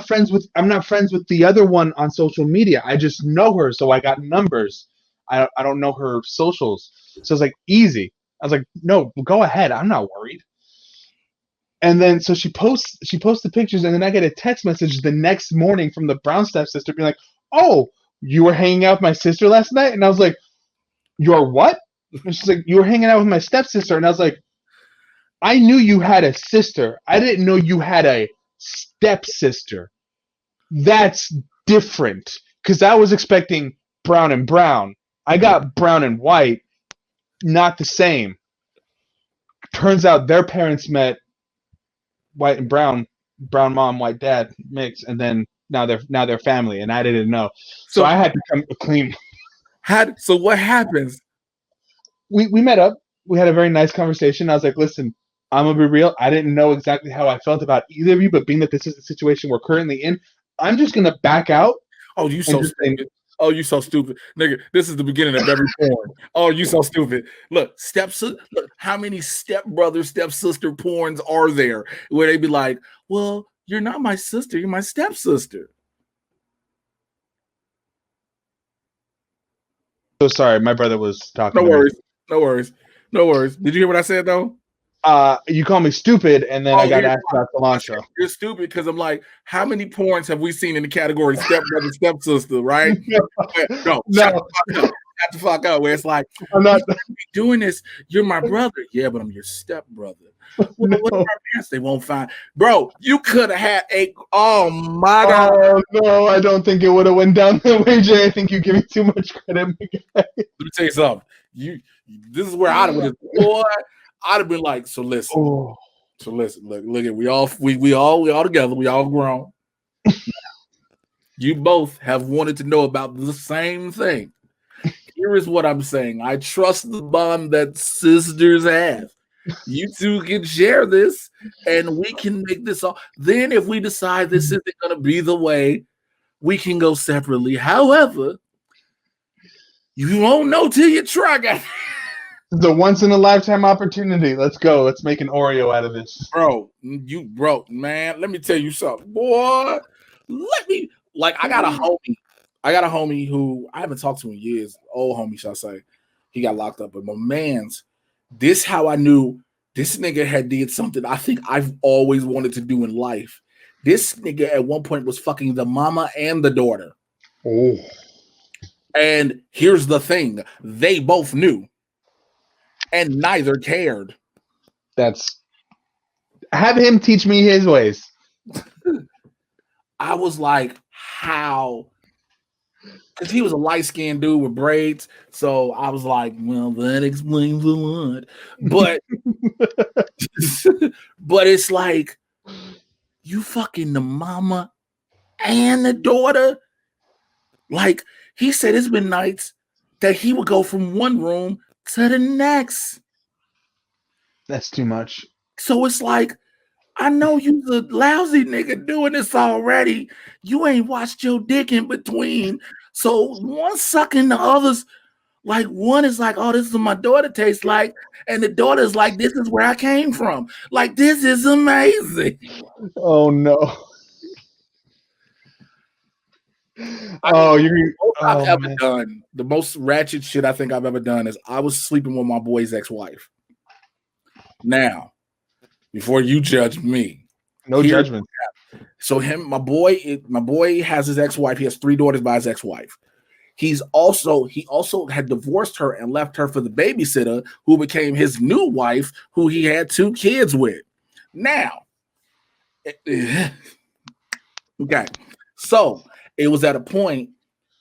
friends with the other one on social media. I just know her, so I got numbers. I don't know her socials, so it's like easy. I was like, "No, go ahead. I'm not worried." And then so she posts the pictures, and then I get a text message the next morning from the brown stepsister being like, "Oh, you were hanging out with my sister last night?" And I was like, "You're what?" And she's like, "You were hanging out with my stepsister." And I was like, "I knew you had a sister. I didn't know you had a stepsister. That's different." Because I was expecting brown and brown. I got brown and white, not the same. Turns out their parents met white and brown mom, white dad mix, and then now they're family, and I didn't know. So So I had to come clean. so what happens? We met up. We had a very nice conversation. I was like, listen, I'm gonna be real. I didn't know exactly how I felt about either of you, but being that this is the situation we're currently in, I'm just gonna back out Oh, you and so just say, stupid. Oh, you so stupid, nigga. This is the beginning of every porn. Oh, you so stupid. Look, look, how many stepbrother, stepsister porns are there where they be like, well, you're not my sister, you're my stepsister. so sorry, my brother was No talking to me. worries. No worries. No worries. Did you hear what I said though? You call me stupid, and then I Oh, got here's asked why. about I said cilantro. you're stupid because I'm like, how many porns have we seen in the category stepbrother, stepsister, right? No, shut No, the fuck up. Shut the fuck up. Where it's like, I'm you not. shouldn't be doing this. You're my brother. Yeah, but I'm your stepbrother. Well, what if No. our parents? They won't find. Bro, you could have had a. Oh my god. Oh no, I don't think it would have went down that way, Jay. I think you're giving too much credit. Let me tell you something. This is where I'd have been. Boy, I'd have been like, so listen. Oh, So listen. Look at we all together. We all grown. You both have wanted to know about the same thing. Here is what I'm saying. I trust the bond that sisters have. You two can share this and we can make this all. Then, if we decide this isn't going to be the way, we can go separately. However, you won't know till you try, guys. the once in a lifetime opportunity. Let's go. Let's make an Oreo out of this. Bro, man. Let me tell you something, boy. Let me like. I got a homie. I got a homie who I haven't talked to in years. Old homie, shall I say? He got locked up, but my man's. This how I knew this nigga had did something I think I've always wanted to do in life. This nigga at one point was fucking the mama and the daughter. Oh, And here's the thing: they both knew, and neither cared. that's. Have him teach me his ways. I was like, how? Because he was a light skinned dude with braids. So I was like, well, that explains a lot. But but it's like you fucking the mama and the daughter. Like he said, it's been nights that he would go from one room to the next. That's too much. So it's like, I know you's a lousy nigga doing this already. You ain't watched your dick in between. So one sucking the others, like one is like, oh, this is what my daughter tastes like. And the daughter's like, this is where I came from. Like, this is amazing. Oh no. I mean, Oh, you're. the most I've Oh ever man. done, the most ratchet shit I think I've ever done is I was sleeping with my boy's ex-wife. Now, before you judge me, No judgment. so my boy has his ex-wife. He has 3 daughters by his ex-wife. He also had divorced her and left her for the babysitter who became his new wife, who he had 2 kids with. Now, okay, so it was at a point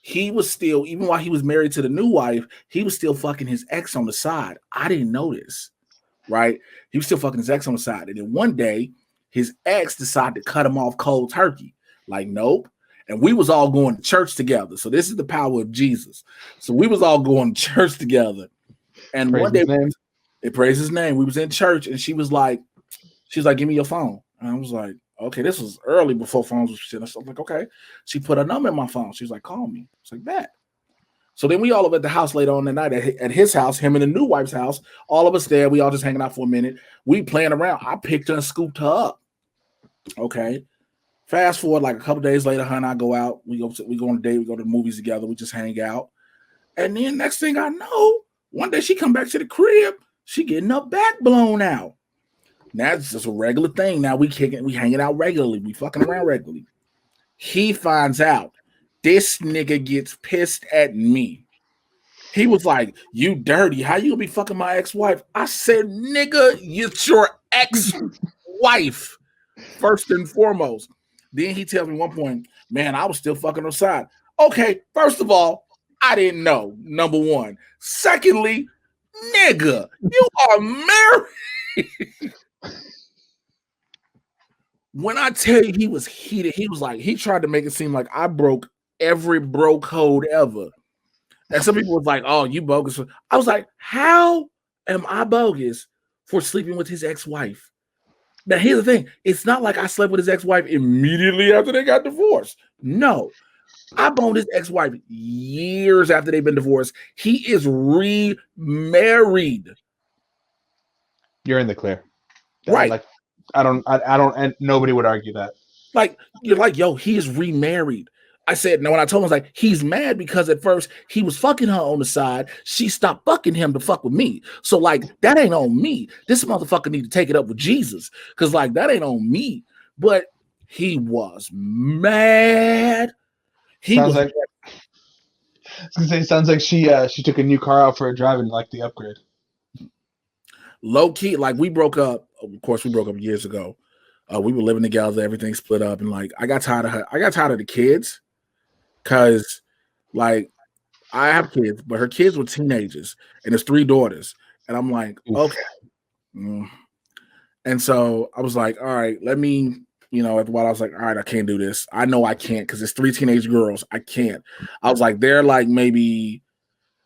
he was still, even while he was married to the new wife, he was still fucking his ex on the side. I didn't know this, right? He was still fucking his ex on the side. And then one day, his ex decided to cut him off cold turkey. Like, nope. And we was all going to church together. So this is the power of Jesus. So we was all going to church together. And Praise one day, his name. it praised his name. We was in church, and she was like, give me your phone. And I was like, okay, this was early before phones was shit. I was like, okay. She put her number in my phone. She was like, call me. It's like that. So then we all over at the house later on the night at his house, him and the new wife's house. All of us there. We all just hanging out for a minute. We playing around. I picked her and scooped her up. Okay. Fast forward like a couple days later, her and I go out. We go on a date. We go to the movies together. We just hang out. And then next thing I know, one day she come back to the crib. She getting her back blown out. Now it's just a regular thing. Now we hanging out regularly. We fucking around regularly. He finds out. This nigga gets pissed at me. He was like, you dirty. How you gonna be fucking my ex-wife? I said, nigga, it's your ex-wife. First and foremost. Then he tells me one point, man, I was still fucking her side. Okay, first of all, I didn't know. Number one. Secondly, nigga, you are married. When I tell you he was heated, he was like, he tried to make it seem like I broke every bro code ever. And some people was like, oh, you bogus. I was like, how am I bogus for sleeping with his ex-wife? Now, here's the thing. It's not like I slept with his ex-wife immediately after they got divorced. No. I boned his ex-wife years after they've been divorced. He is remarried. You're in the clear. Right. Like, I don't, and nobody would argue that. Like, you're like, yo, he is remarried. I said, no, when I told him, I was like, he's mad because at first he was fucking her on the side. She stopped fucking him to fuck with me. So, like, that ain't on me. This motherfucker need to take it up with Jesus. Because, like, that ain't on me. But he was mad. Sounds like she took a new car out for a drive and liked the upgrade. Low key, like we broke up. Of course, we broke up years ago. We were living together, everything split up, and like I got tired of her. I got tired of the kids because, like, I have kids, but her kids were teenagers, and there's 3 daughters, and I'm like, okay. And so I was like, all right, let me. After a while, I was like, all right, I can't do this. I know I can't because it's 3 teenage girls. I can't. I was like, they're like maybe.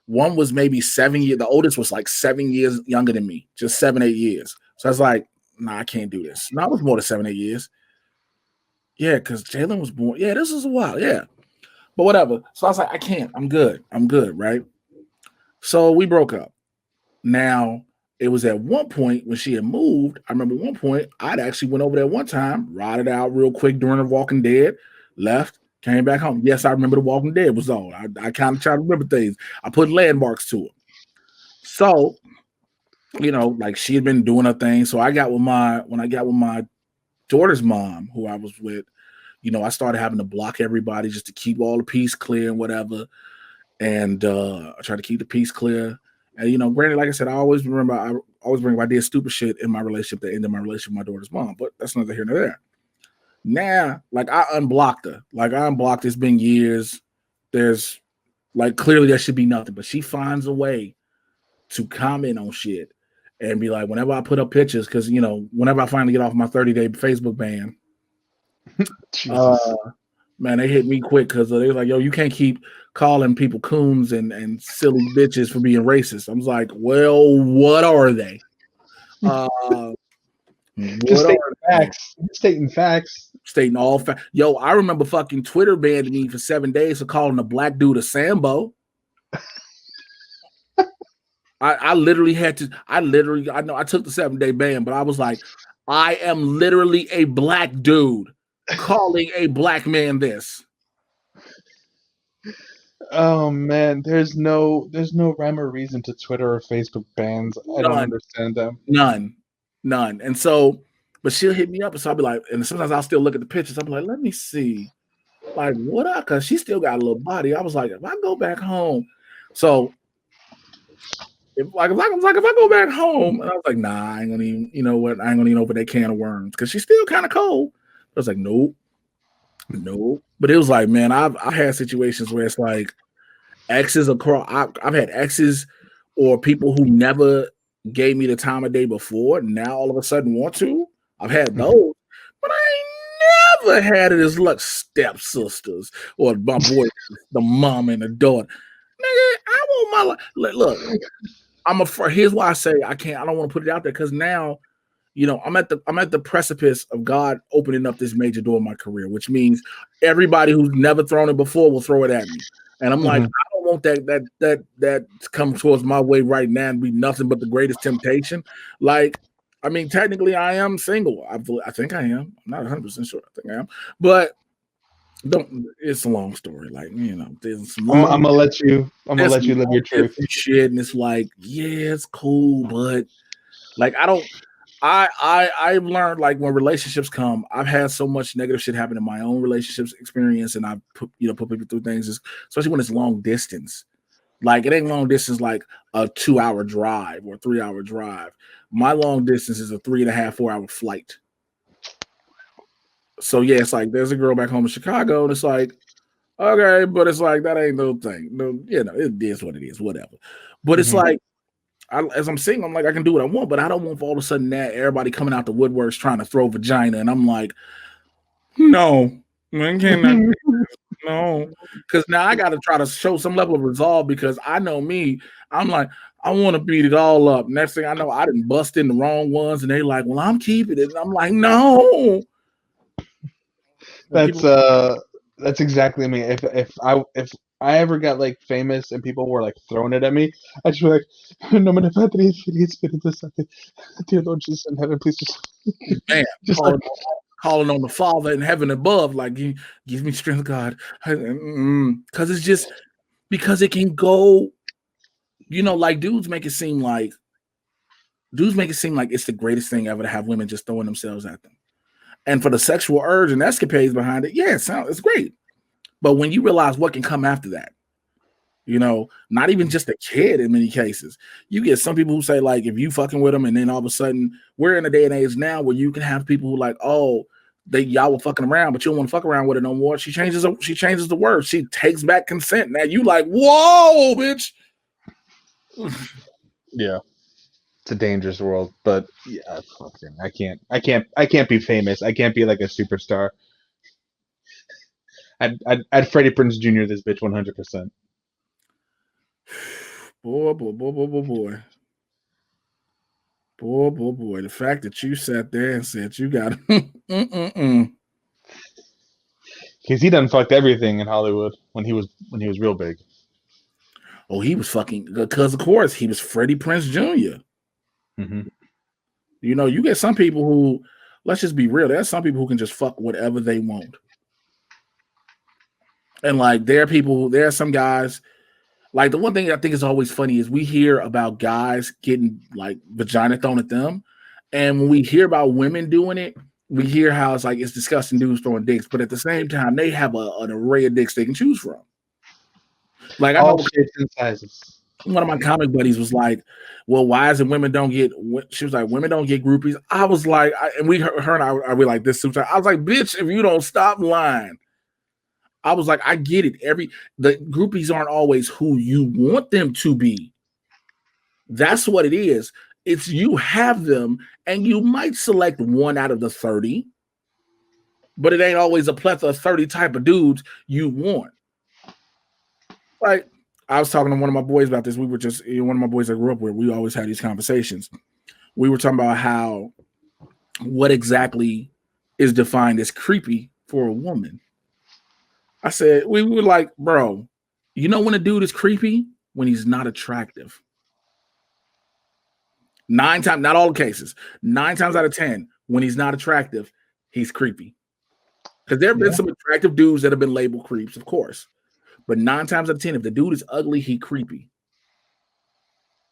One was maybe 7 years. The oldest was like 7 years younger than me, just 7, 8 years. So I was like, nah, I can't do this. No, it was more than 7, 8 years. Yeah, because Jalen was born. Yeah, this is a while. Yeah. But whatever. So I was like, I can't. I'm good. Right? So we broke up. Now, it was at one point when she had moved. I remember one point, I'd actually went over there one time, rotted out real quick during The Walking Dead, left. Came back home. Yes, I remember The Walking Dead was on. I kind of try to remember things. I put landmarks to it. So, like she had been doing her thing. So when I got with my daughter's mom, who I was with, I started having to block everybody just to keep all the peace clear and whatever. And I try to keep the peace clear. And granted, like I said, I always bring up I did stupid shit in my relationship that ended my relationship with my daughter's mom, but that's neither here nor there. Now, like I unblocked her. Like I unblocked. It's been years. There's like clearly there should be nothing, but she finds a way to comment on shit and be like, whenever I put up pictures, because whenever I finally get off my 30-day Facebook ban, man, they hit me quick because they was like, yo, you can't keep calling people coons and silly bitches for being racist. I was like, well, what are they? Just What stating are they? facts. Stating facts. Stating all facts. Yo, I remember fucking Twitter banned me for 7 days for calling a black dude a Sambo. I literally had to. I know I took the 7-day ban, but I was like, I am literally a black dude calling a black man this. Oh man, there's no rhyme or reason to Twitter or Facebook bans. I don't None, understand them. none. And so, but she'll hit me up, and so I'll be like, and sometimes I'll still look at the pictures. I'm like, let me see, like what up? Because she still got a little body. I was like, if I go back home, so if I go back home, and I was like, nah, I ain't gonna even, you know what? I ain't gonna even open that can of worms because she's still kind of cold. I was like, nope. But it was like, man, I had situations where it's like exes across. I've had exes or people who never gave me the time of day before. Now all of a sudden want to. I've had those, but I ain't never had it as like stepsisters or my boy, the mom and the daughter. Nigga, I want my life. Look, here's why I say I can't. I don't want to put it out there because now, you know, I'm at the precipice of God opening up this major door in my career, which means everybody who's never thrown it before will throw it at me. And I'm like, I don't want that to come towards my way right now and be nothing but the greatest temptation. Like, I mean, technically, I am single. I think I am. I'm not 100% sure. I think I am, but don't. It's a long story. Like, you know, there's some I'm long. gonna let you. I'm gonna There's let some you live your truth. shit, and it's like, yeah, it's cool, but like, I don't. I've learned like when relationships come, I've had so much negative shit happen in my own relationships experience, and I've put people through things, especially when it's long distance. Like it ain't long distance like a 2-hour drive or 3-hour drive. My long distance is a 3.5, 4-hour flight. So yeah, it's like there's a girl back home in Chicago, and it's like, okay, but it's like that ain't no thing. No, you know, it is what it is, whatever. But it's like as I'm single, I'm like, I can do what I want, but I don't want for all of a sudden that everybody coming out the woodworks trying to throw vagina. And I'm like, no, I cannot. No, because now I got to try to show some level of resolve because I know me. I'm like, I want to beat it all up. Next thing I know, I didn't bust in the wrong ones, and they like, well, I'm keeping it. And I'm like, no. And That's people, that's exactly me. If I ever got like famous and people were like throwing it at me, I'd just be like, "No me Padre, Filii, Spiritus Sancti, dear Lord Jesus in heaven, please man, just like calling on the Father in heaven above, like, give me strength, God, because it's just because it can go. You know, like dudes make it seem like it's the greatest thing ever to have women just throwing themselves at them. And for the sexual urge and escapades behind it, yeah, it's great. But when you realize what can come after that, you know, not even just a kid in many cases, you get some people who say, like, if you fucking with them, and then all of a sudden, we're in a day and age now where you can have people who like, oh, y'all were fucking around, but you don't want to fuck around with it no more. She changes the word. She takes back consent. Now you like, whoa, bitch. yeah. It's a dangerous world, but yeah, fucking, I can't be famous. I can't be like a superstar. I'd Freddie Prinze Jr. this bitch 100%. Boy, boy, boy, boy, boy, boy. Boy, boy, boy. The fact that you sat there and said you got Because he done fucked everything in Hollywood when he was real big. oh, he was fucking because of course he was Freddie Prinze Jr. You know, you get some people who, let's just be real, there's some people who can just fuck whatever they want. And like there are some guys, like the one thing I think is always funny is we hear about guys getting like vagina thrown at them. And when we hear about women doing it, we hear how it's like it's disgusting dudes throwing dicks, but at the same time, they have an array of dicks they can choose from. Like I All know shapes and sizes. one of my comic buddies was like, "Well, why is it women don't get?" She was like, "Women don't get groupies." I was like, and her and I were like this. I was like, "Bitch, if you don't stop lying." I was like, I get it. The groupies aren't always who you want them to be. That's what it is. It's you have them, and you might select one out of the 30, but it ain't always a plethora of 30 type of dudes you want. Like I was talking to one of my boys about this. We were just one of my boys I grew up with. We always had these conversations. we were talking about how what exactly is defined as creepy for a woman. I said we were like, bro, you know when a dude is creepy when he's not attractive. 9 times, not all cases, 9 times out of 10, when he's not attractive, he's creepy. Because there have been some attractive dudes that have been labeled creeps, of course. But 9 times out of 10, if the dude is ugly, he creepy.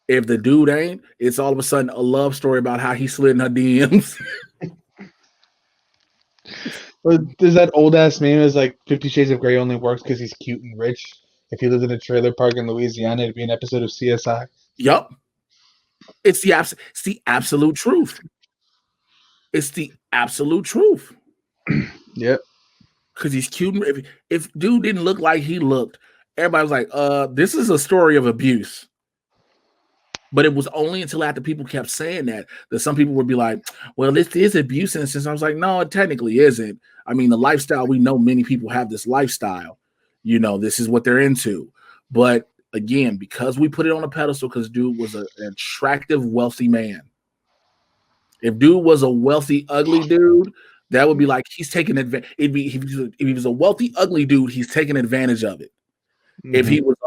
If the dude ain't, it's all of a sudden a love story about how he slid in her DMs. But there's that old ass meme is like 50 Shades of Grey only works because he's cute and rich. If he lived in a trailer park in Louisiana, it'd be an episode of CSI. Yup. It's the absolute truth. It's the absolute truth. Yep. Because he's cute. If dude didn't look like he looked, everybody was like, this is a story of abuse. But it was only until after people kept saying that some people would be like, well, this is abuse in a sense. I was like, no, it technically isn't. I mean, the lifestyle, we know many people have this lifestyle. You know, this is what they're into. But again, because we put it on a pedestal, because dude was an attractive, wealthy man. If dude was a wealthy, ugly dude, that would be like he's taking advantage. If he was a wealthy, ugly dude, he's taking advantage of it. Mm-hmm. If he was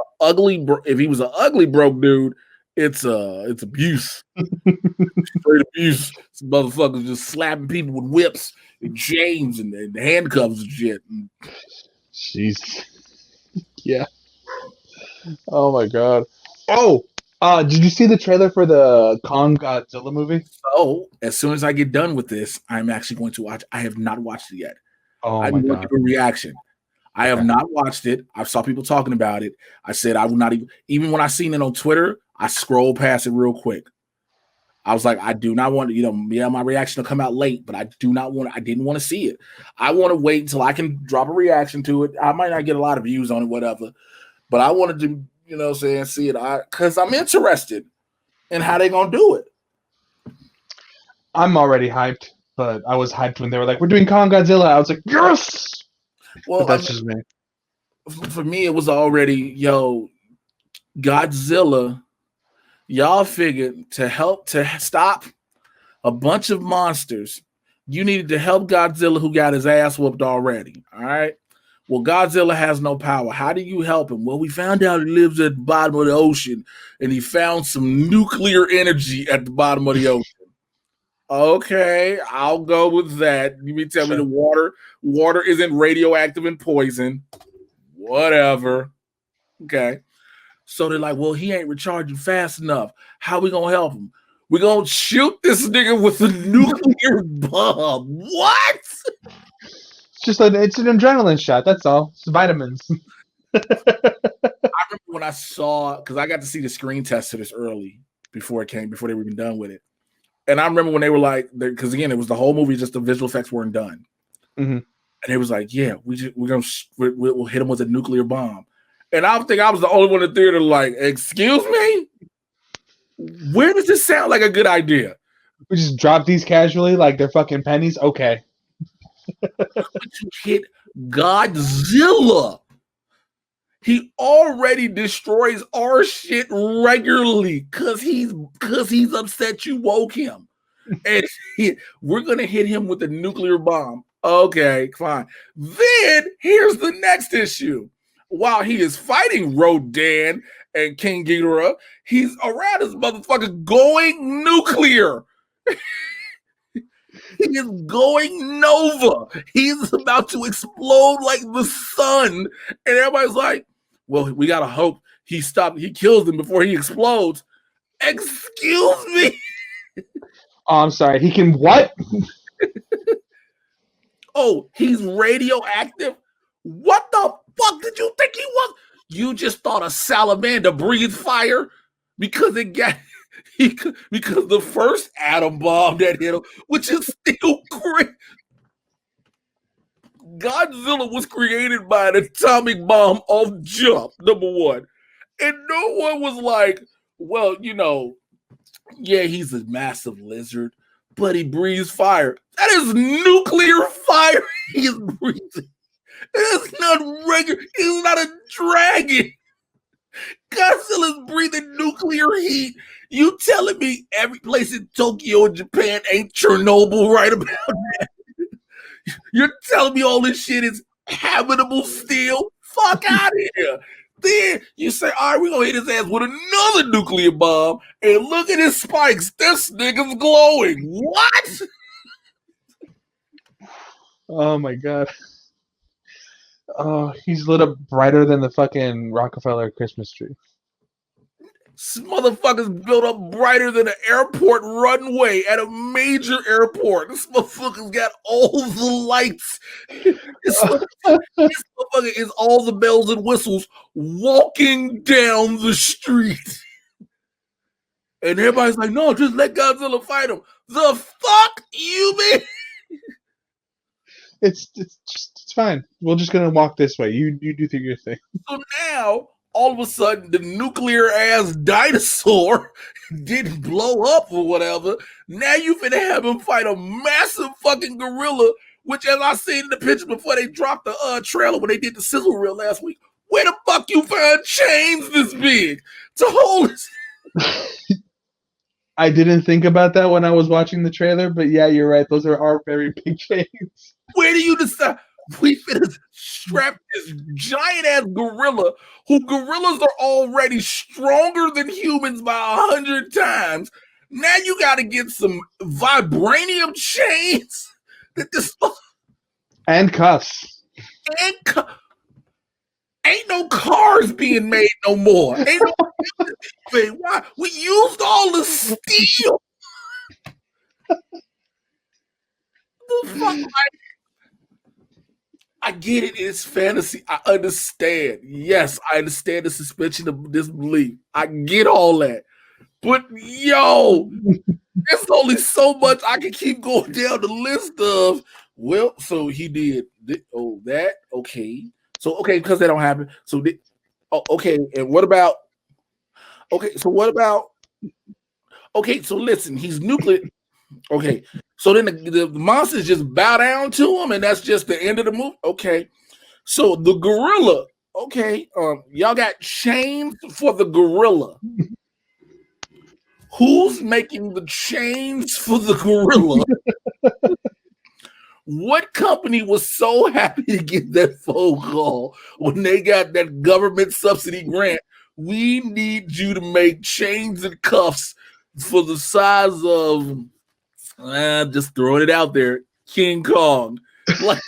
an ugly, broke dude, it's abuse. Straight abuse. This motherfuckers just slapping people with whips and chains and handcuffs and shit. Jeez. Yeah. Oh my god. Oh, did you see the trailer for the Kong Godzilla movie? So, as soon as I get done with this, I'm actually going to watch. I have not watched it yet. Oh I my want god. to give a reaction. I have not watched it. I saw people talking about it. I said I will not even when I seen it on Twitter, I scrolled past it real quick. I was like, I do not want to, my reaction will come out late, but I didn't want to see it. I want to wait until I can drop a reaction to it. I might not get a lot of views on it, whatever, but I wanted to, see it because I'm interested in how they're going to do it. I'm already hyped, but I was hyped when they were like, we're doing Kong Godzilla. I was like, yes! Well, but that's just me. For me, it was already, Godzilla. Y'all figured to stop a bunch of monsters, you needed to help Godzilla, who got his ass whooped already. All right. Well, Godzilla has no power. How do you help him? Well, we found out he lives at the bottom of the ocean, and he found some nuclear energy at the bottom of the ocean. Okay, I'll go with that. You mean tell me the water isn't radioactive and poison? Whatever. Okay. So they're like, well, he ain't recharging fast enough. How we gonna help him? We're gonna shoot this nigga with a nuclear bomb. What? It's an adrenaline shot. That's all. It's vitamins. I remember when I saw, because I got to see the screen test for this early before they were even done with it. And I remember when they were like, because again, it was the whole movie, just the visual effects weren't done. Mm-hmm. And it was like, yeah, we'll hit him with a nuclear bomb. And I think I was the only one in the theater like, excuse me? Where does this sound like a good idea? We just drop these casually like they're fucking pennies? Okay. You hit Godzilla. He already destroys our shit regularly because he's upset you woke him. And we're going to hit him with a nuclear bomb. Okay, fine. Then here's the next issue. While he is fighting Rodan and King Ghidorah, he's around his motherfucker going nuclear. He is going nova. He's about to explode like the sun. And everybody's like, well, we got to hope he kills them before he explodes. Excuse me? Oh, I'm sorry. He can what? Oh, he's radioactive? What the fuck did you think he was? You just thought a salamander breathed fire because because the first atom bomb that hit him, which is still great. Godzilla was created by an atomic bomb off jump, number one. And no one was like, well, yeah, he's a massive lizard, but he breathes fire. That is nuclear fire he's breathing. It's not regular. He's not a dragon. Godzilla's breathing nuclear heat. You telling me every place in Tokyo and Japan ain't Chernobyl right about that? You're telling me all this shit is habitable still? Fuck out of here. Then you say, all right, we're gonna hit his ass with another nuclear bomb, and look at his spikes. This nigga's glowing. What? Oh my god. Oh, he's lit up brighter than the fucking Rockefeller Christmas tree. This motherfucker's built up brighter than an airport runway at a major airport. This motherfucker's got all the lights. This motherfucker is all the bells and whistles walking down the street. And everybody's like, no, just let Godzilla fight him. The fuck you mean? It's fine. We're just gonna walk this way. You do your thing. So now, all of a sudden, the nuclear ass dinosaur didn't blow up or whatever. Now you finna have him fight a massive fucking gorilla, which, as I seen in the picture before they dropped the trailer when they did the sizzle reel last week, where the fuck you find chains this big to hold this? I didn't think about that when I was watching the trailer, but yeah, you're right. Those are very big chains. Where do you decide? We finna strap this giant ass gorilla, who gorillas are already stronger than humans by 100 times. Now you got to get some vibranium chains that this And cuffs. and ain't no cars being made no more. Ain't no why we used all the steel. The fuck, like, I get it. It's fantasy. I understand. Yes, I understand the suspension of disbelief. I get all that. But yo, there's only so much I can keep going down the list of. Well, so he did. Oh, that okay. So okay, because that don't happen. So okay, and what about? Okay, so what about? Okay, so listen, he's nuclear. Okay, so then the monsters just bow down to him, and that's just the end of the movie. Okay, so the gorilla. Okay, y'all got chains for the gorilla. Who's making the chains for the gorilla? What company was so happy to get that phone call when they got that government subsidy grant? We need you to make chains and cuffs for the size of, just throwing it out there, King Kong. Like,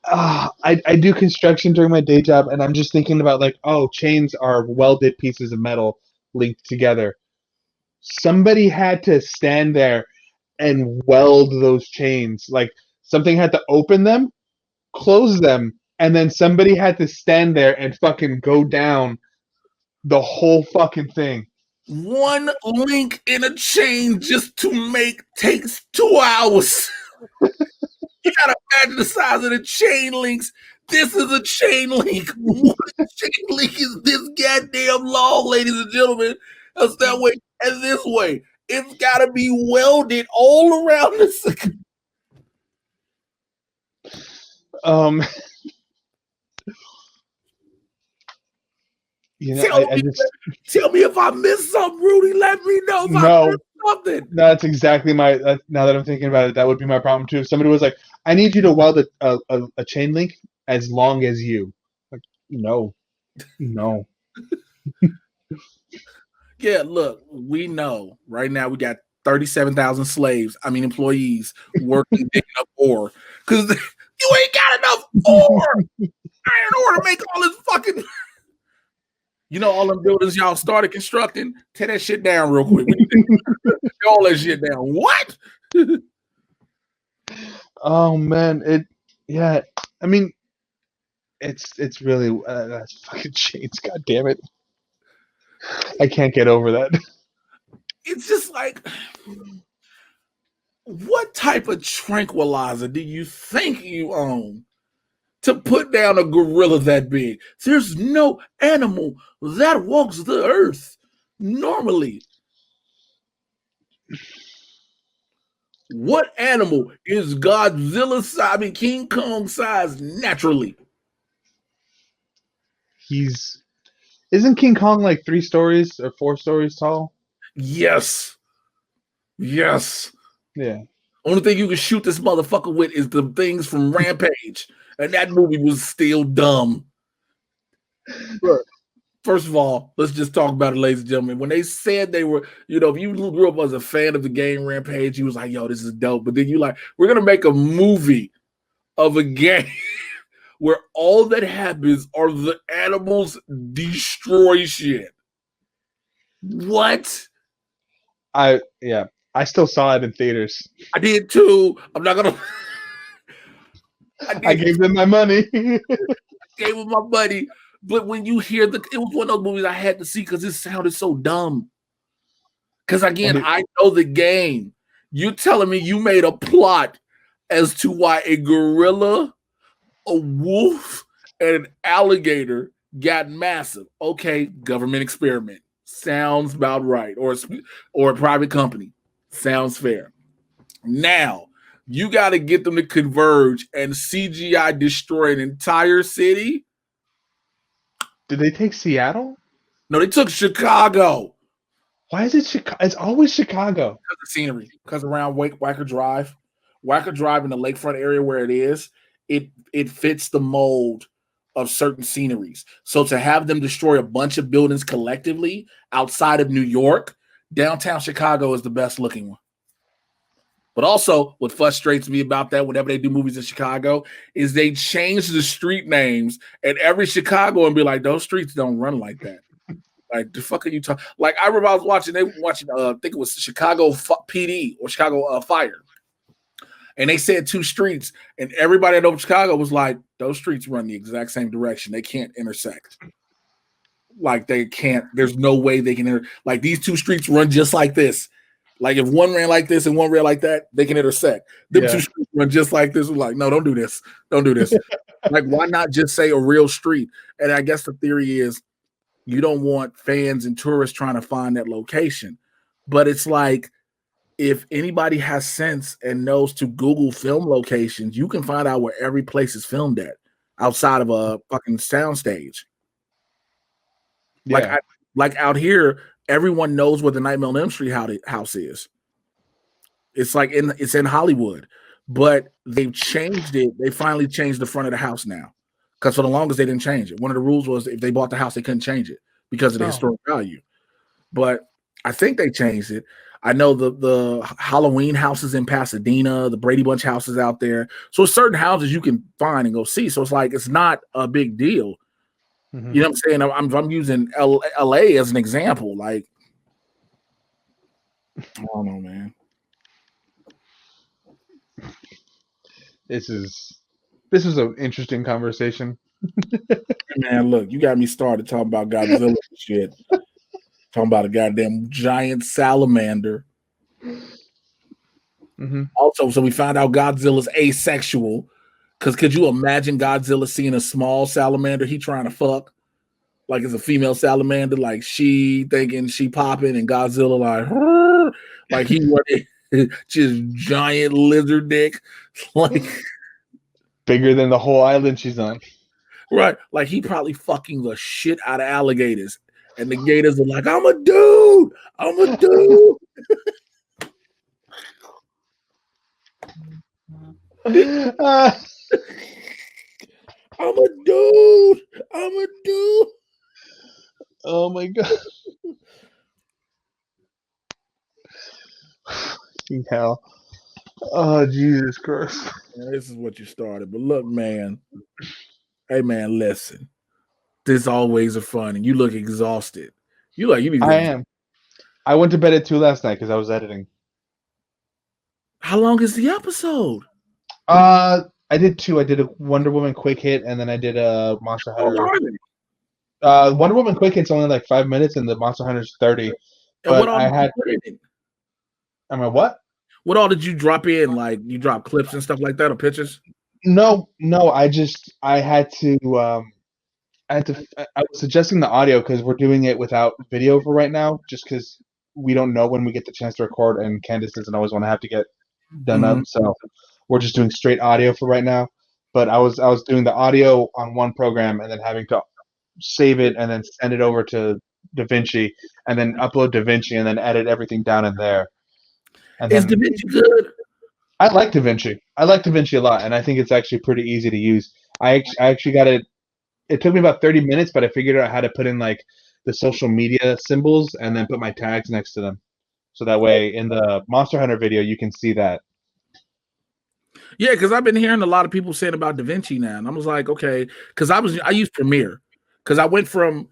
I do construction during my day job, and I'm just thinking about like, oh, chains are welded pieces of metal linked together. Somebody had to stand there and weld those chains. Like something had to open them, close them, and then somebody had to stand there and fucking go down the whole fucking thing. one link in a chain just to make takes 2 hours. You gotta imagine the size of the chain links. This is a chain link. One chain link is this goddamn long, ladies and gentlemen. That's that way and this way. It's gotta be welded all around this. You know, tell me if I missed something, Rudy. Let me know if I missed something. That's exactly my. Now that I'm thinking about it, that would be my problem too. If somebody was like, "I need you to weld a chain link as long as you," like, no. Yeah, look, we know right now we got 37,000 employees working digging up ore because you ain't got enough ore in order to make all this fucking. You know, all them buildings y'all started constructing, tear that shit down real quick. Tear all that shit down. What? Oh man, I mean, it's really that's fucking chains. God damn it, I can't get over that. It's just like, what type of tranquilizer do you think you own to put down a gorilla that big? There's no animal that walks the earth normally. What animal is Godzilla size, King Kong size naturally? Isn't King Kong like 3 stories or 4 stories tall? Yes. Yes. Yeah. Only thing you can shoot this motherfucker with is the things from Rampage. And that movie was still dumb. Look, first of all, let's just talk about it, ladies and gentlemen. When they said they were, if you grew up as a fan of the game Rampage, you was like, yo, this is dope. But then you like, we're going to make a movie of a game where all that happens are the animals destroy shit. What? I still saw it in theaters. I did too. I'm not gonna. I gave them my money. Gave them my money, but when you hear it was one of those movies I had to see because it sounded so dumb. Because again, I know the game. You telling me you made a plot as to why a gorilla, a wolf, and an alligator got massive? Okay, government experiment sounds about right, or a private company sounds fair. Now you got to get them to converge and CGI destroy an entire city. Did they take Seattle? No, they took Chicago. Why is it Chicago? It's always Chicago. Because of scenery. Because around Wacker Drive in the lakefront area where it is, it fits the mold of certain sceneries. So to have them destroy a bunch of buildings collectively outside of New York, downtown Chicago is the best looking one. But also, what frustrates me about that, whenever they do movies in Chicago, is they change the street names, and every Chicagoan be like, those streets don't run like that. Like, the fuck are you talking? Like, I remember I was watching, I think it was Chicago PD or Chicago Fire. And they said 2 streets, and everybody in Chicago was like, those streets run the exact same direction. They can't intersect. Like, they can't, there's no way they can, like, these 2 streets run just like this. Like, if one ran like this and one ran like that, they can intersect. Them 2 streets run just like this. We're like, no, don't do this. Don't do this. Like, why not just say a real street? And I guess the theory is you don't want fans and tourists trying to find that location. But it's like, if anybody has sense and knows to Google film locations, you can find out where every place is filmed at outside of a fucking soundstage. Yeah. Like out here, everyone knows where the Nightmare on Elm Street house is. It's like it's in Hollywood, but they've changed it. They finally changed the front of the house now, because for the longest they didn't change it. One of the rules was if they bought the house, they couldn't change it because of the historic value. But I think they changed it. I know the Halloween houses in Pasadena, the Brady Bunch houses out there. So certain houses you can find and go see. So it's like it's not a big deal. Mm-hmm. You know what I'm saying? I'm using LA as an example. Like, I don't know, man. This is an interesting conversation. Man, look, you got me started talking about Godzilla shit. Talking about a goddamn giant salamander. Mm-hmm. Also, so we found out Godzilla's asexual. Because could you imagine Godzilla seeing a small salamander he trying to fuck? Like it's a female salamander, like she thinking she popping, and Godzilla like he wanted just giant lizard dick, like bigger than the whole island she's on. Right, like he probably fucking the shit out of alligators, and the gators are like, "I'm a dude, I'm a dude." I'm a dude. I'm a dude. Oh my god. Hell. Oh Jesus Christ. Man, this is what you started. But look, man. Hey man, listen. This always are fun, and you look exhausted. You need. I am. I went to bed at 2 last night because I was editing. How long is the episode? I did 2. I did a Wonder Woman quick hit, and then I did a Monster Hunter. Wonder Woman quick hit's only like 5 minutes, and the Monster Hunter's 30. And but I had. I mean, what? What all did you drop in? Like you drop clips and stuff like that, or pictures? No. I had to. I was suggesting the audio because we're doing it without video for right now, just because we don't know when we get the chance to record, and Candace doesn't always want to have to get done up, so we're just doing straight audio for right now. But I was doing the audio on one program and then having to save it, and then send it over to DaVinci, and then upload DaVinci, and then edit everything down in there. And Is then DaVinci good? I like DaVinci. I like DaVinci a lot, and I think it's actually pretty easy to use. I actually got it. It took me about 30 minutes, but I figured out how to put in like the social media symbols and then put my tags next to them. So that way in the Monster Hunter video, you can see that. Yeah, because I've been hearing a lot of people saying about DaVinci now, and I was like, okay, because I used Premiere, because I went from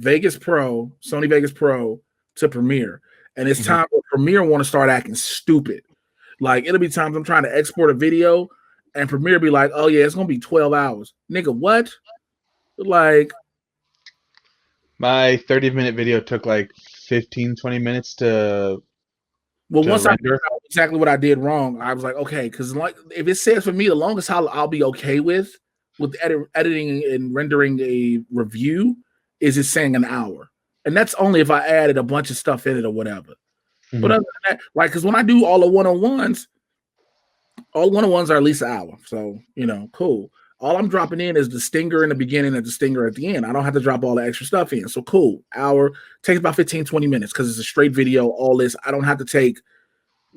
Vegas Pro, Sony Vegas Pro to Premiere, and it's time for Premiere want to start acting stupid. Like it'll be times I'm trying to export a video, and Premiere be like, oh yeah, it's gonna be 12 hours, nigga. What? Like my 30-minute video took like 15, 20 minutes to once I render. figured out exactly what I did wrong, I was like, okay, because like if it says for me, the longest I'll be okay with editing and rendering a review is it saying an hour, and that's only if I added a bunch of stuff in it or whatever. But other than that, like, because when I do all the one-on-ones are at least an hour, so cool. All I'm dropping in is the stinger in the beginning and the stinger at the end. I don't have to drop all the extra stuff in. So cool. Hour takes about 15, 20 minutes because it's a straight video, all this. I don't have to take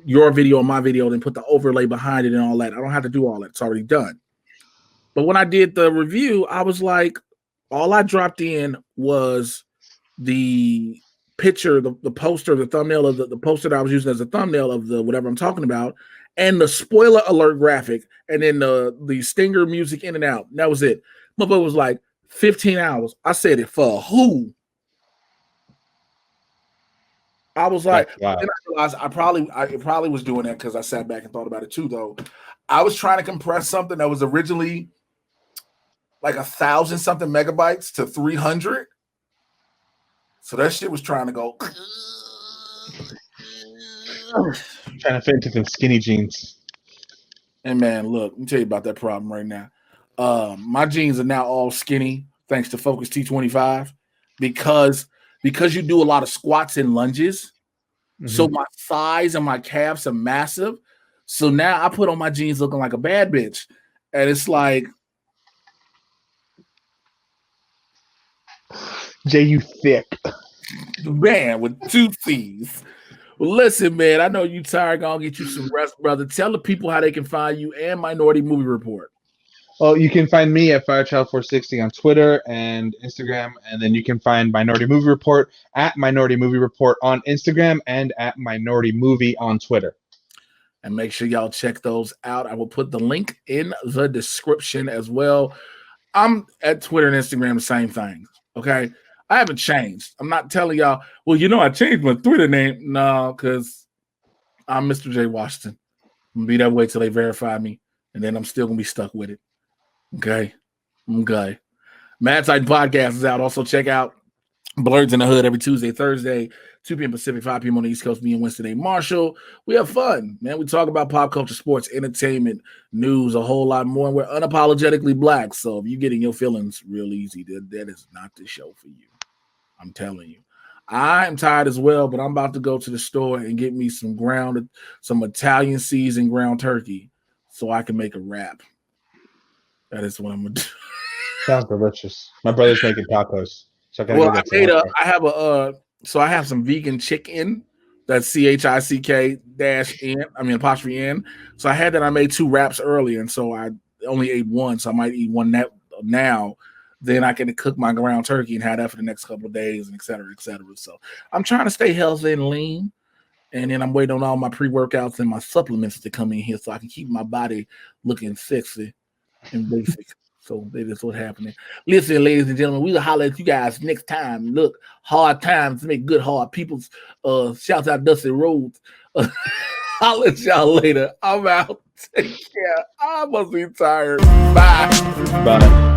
your video and my video and put the overlay behind it and all that. I don't have to do all that. It's already done. But when I did the review, I was like, all I dropped in was the picture, the poster, the thumbnail of the poster that I was using as a thumbnail of the whatever I'm talking about, and the spoiler alert graphic, and then the stinger music in and out. And that was it. My boy was like 15 hours. I said it for who? I was like, wow. Then I realized I probably was doing that because I sat back and thought about it too, though. I was trying to compress something that was originally like 1,000 something megabytes to 300. So that shit was trying to go. Trying to fit into them skinny jeans. And man, look, let me tell you about that problem right now. My jeans are now all skinny thanks to Focus T25 because you do a lot of squats and lunges. So my thighs and my calves are massive. So now I put on my jeans looking like a bad bitch. And it's like, Jay, you thick. Man with 2 C's. Well, listen, man, I know you tired. Gonna get you some rest, brother. Tell the people how they can find you and Minority Movie Report. Well, you can find me at Firechild460 on Twitter and Instagram, and then you can find Minority Movie Report at Minority Movie Report on Instagram and at Minority Movie on Twitter. And make sure y'all check those out. I will put the link in the description as well. I'm at Twitter and Instagram, the same thing. Okay. I haven't changed. I'm not telling y'all, well, I changed my Twitter name. No, because I'm Mr. J. Washington. I'm going to be that way till they verify me, and then I'm still going to be stuck with it. Okay. Mad Titan Podcast is out. Also, check out Blurs in the Hood every Tuesday, Thursday, 2 p.m. Pacific, 5 p.m. on the East Coast. Me and Winston A. Marshall. We have fun, man. We talk about pop culture, sports, entertainment, news, a whole lot more. And we're unapologetically black. So if you're getting your feelings real easy, that is not the show for you. I'm telling you. I'm tired as well, but I'm about to go to the store and get me some Italian seasoned ground turkey so I can make a wrap. That is what I'm gonna do. Sounds delicious. My brother's making tacos. So I have some vegan chicken. That's CHICK-N. I mean apostrophe N. So I had that. I made 2 wraps earlier, and so I only ate one. So I might eat one now. Then I can cook my ground turkey and have that for the next couple of days, and et cetera, et cetera. So I'm trying to stay healthy and lean. And then I'm waiting on all my pre-workouts and my supplements to come in here so I can keep my body looking sexy and basic. So that is what's happening. Listen, ladies and gentlemen, we'll holler at you guys next time. Look, hard times make good hard people. Shouts out Dusty Rhodes. Holler at y'all later. I'm out. Take care. I must be tired. Bye. Bye.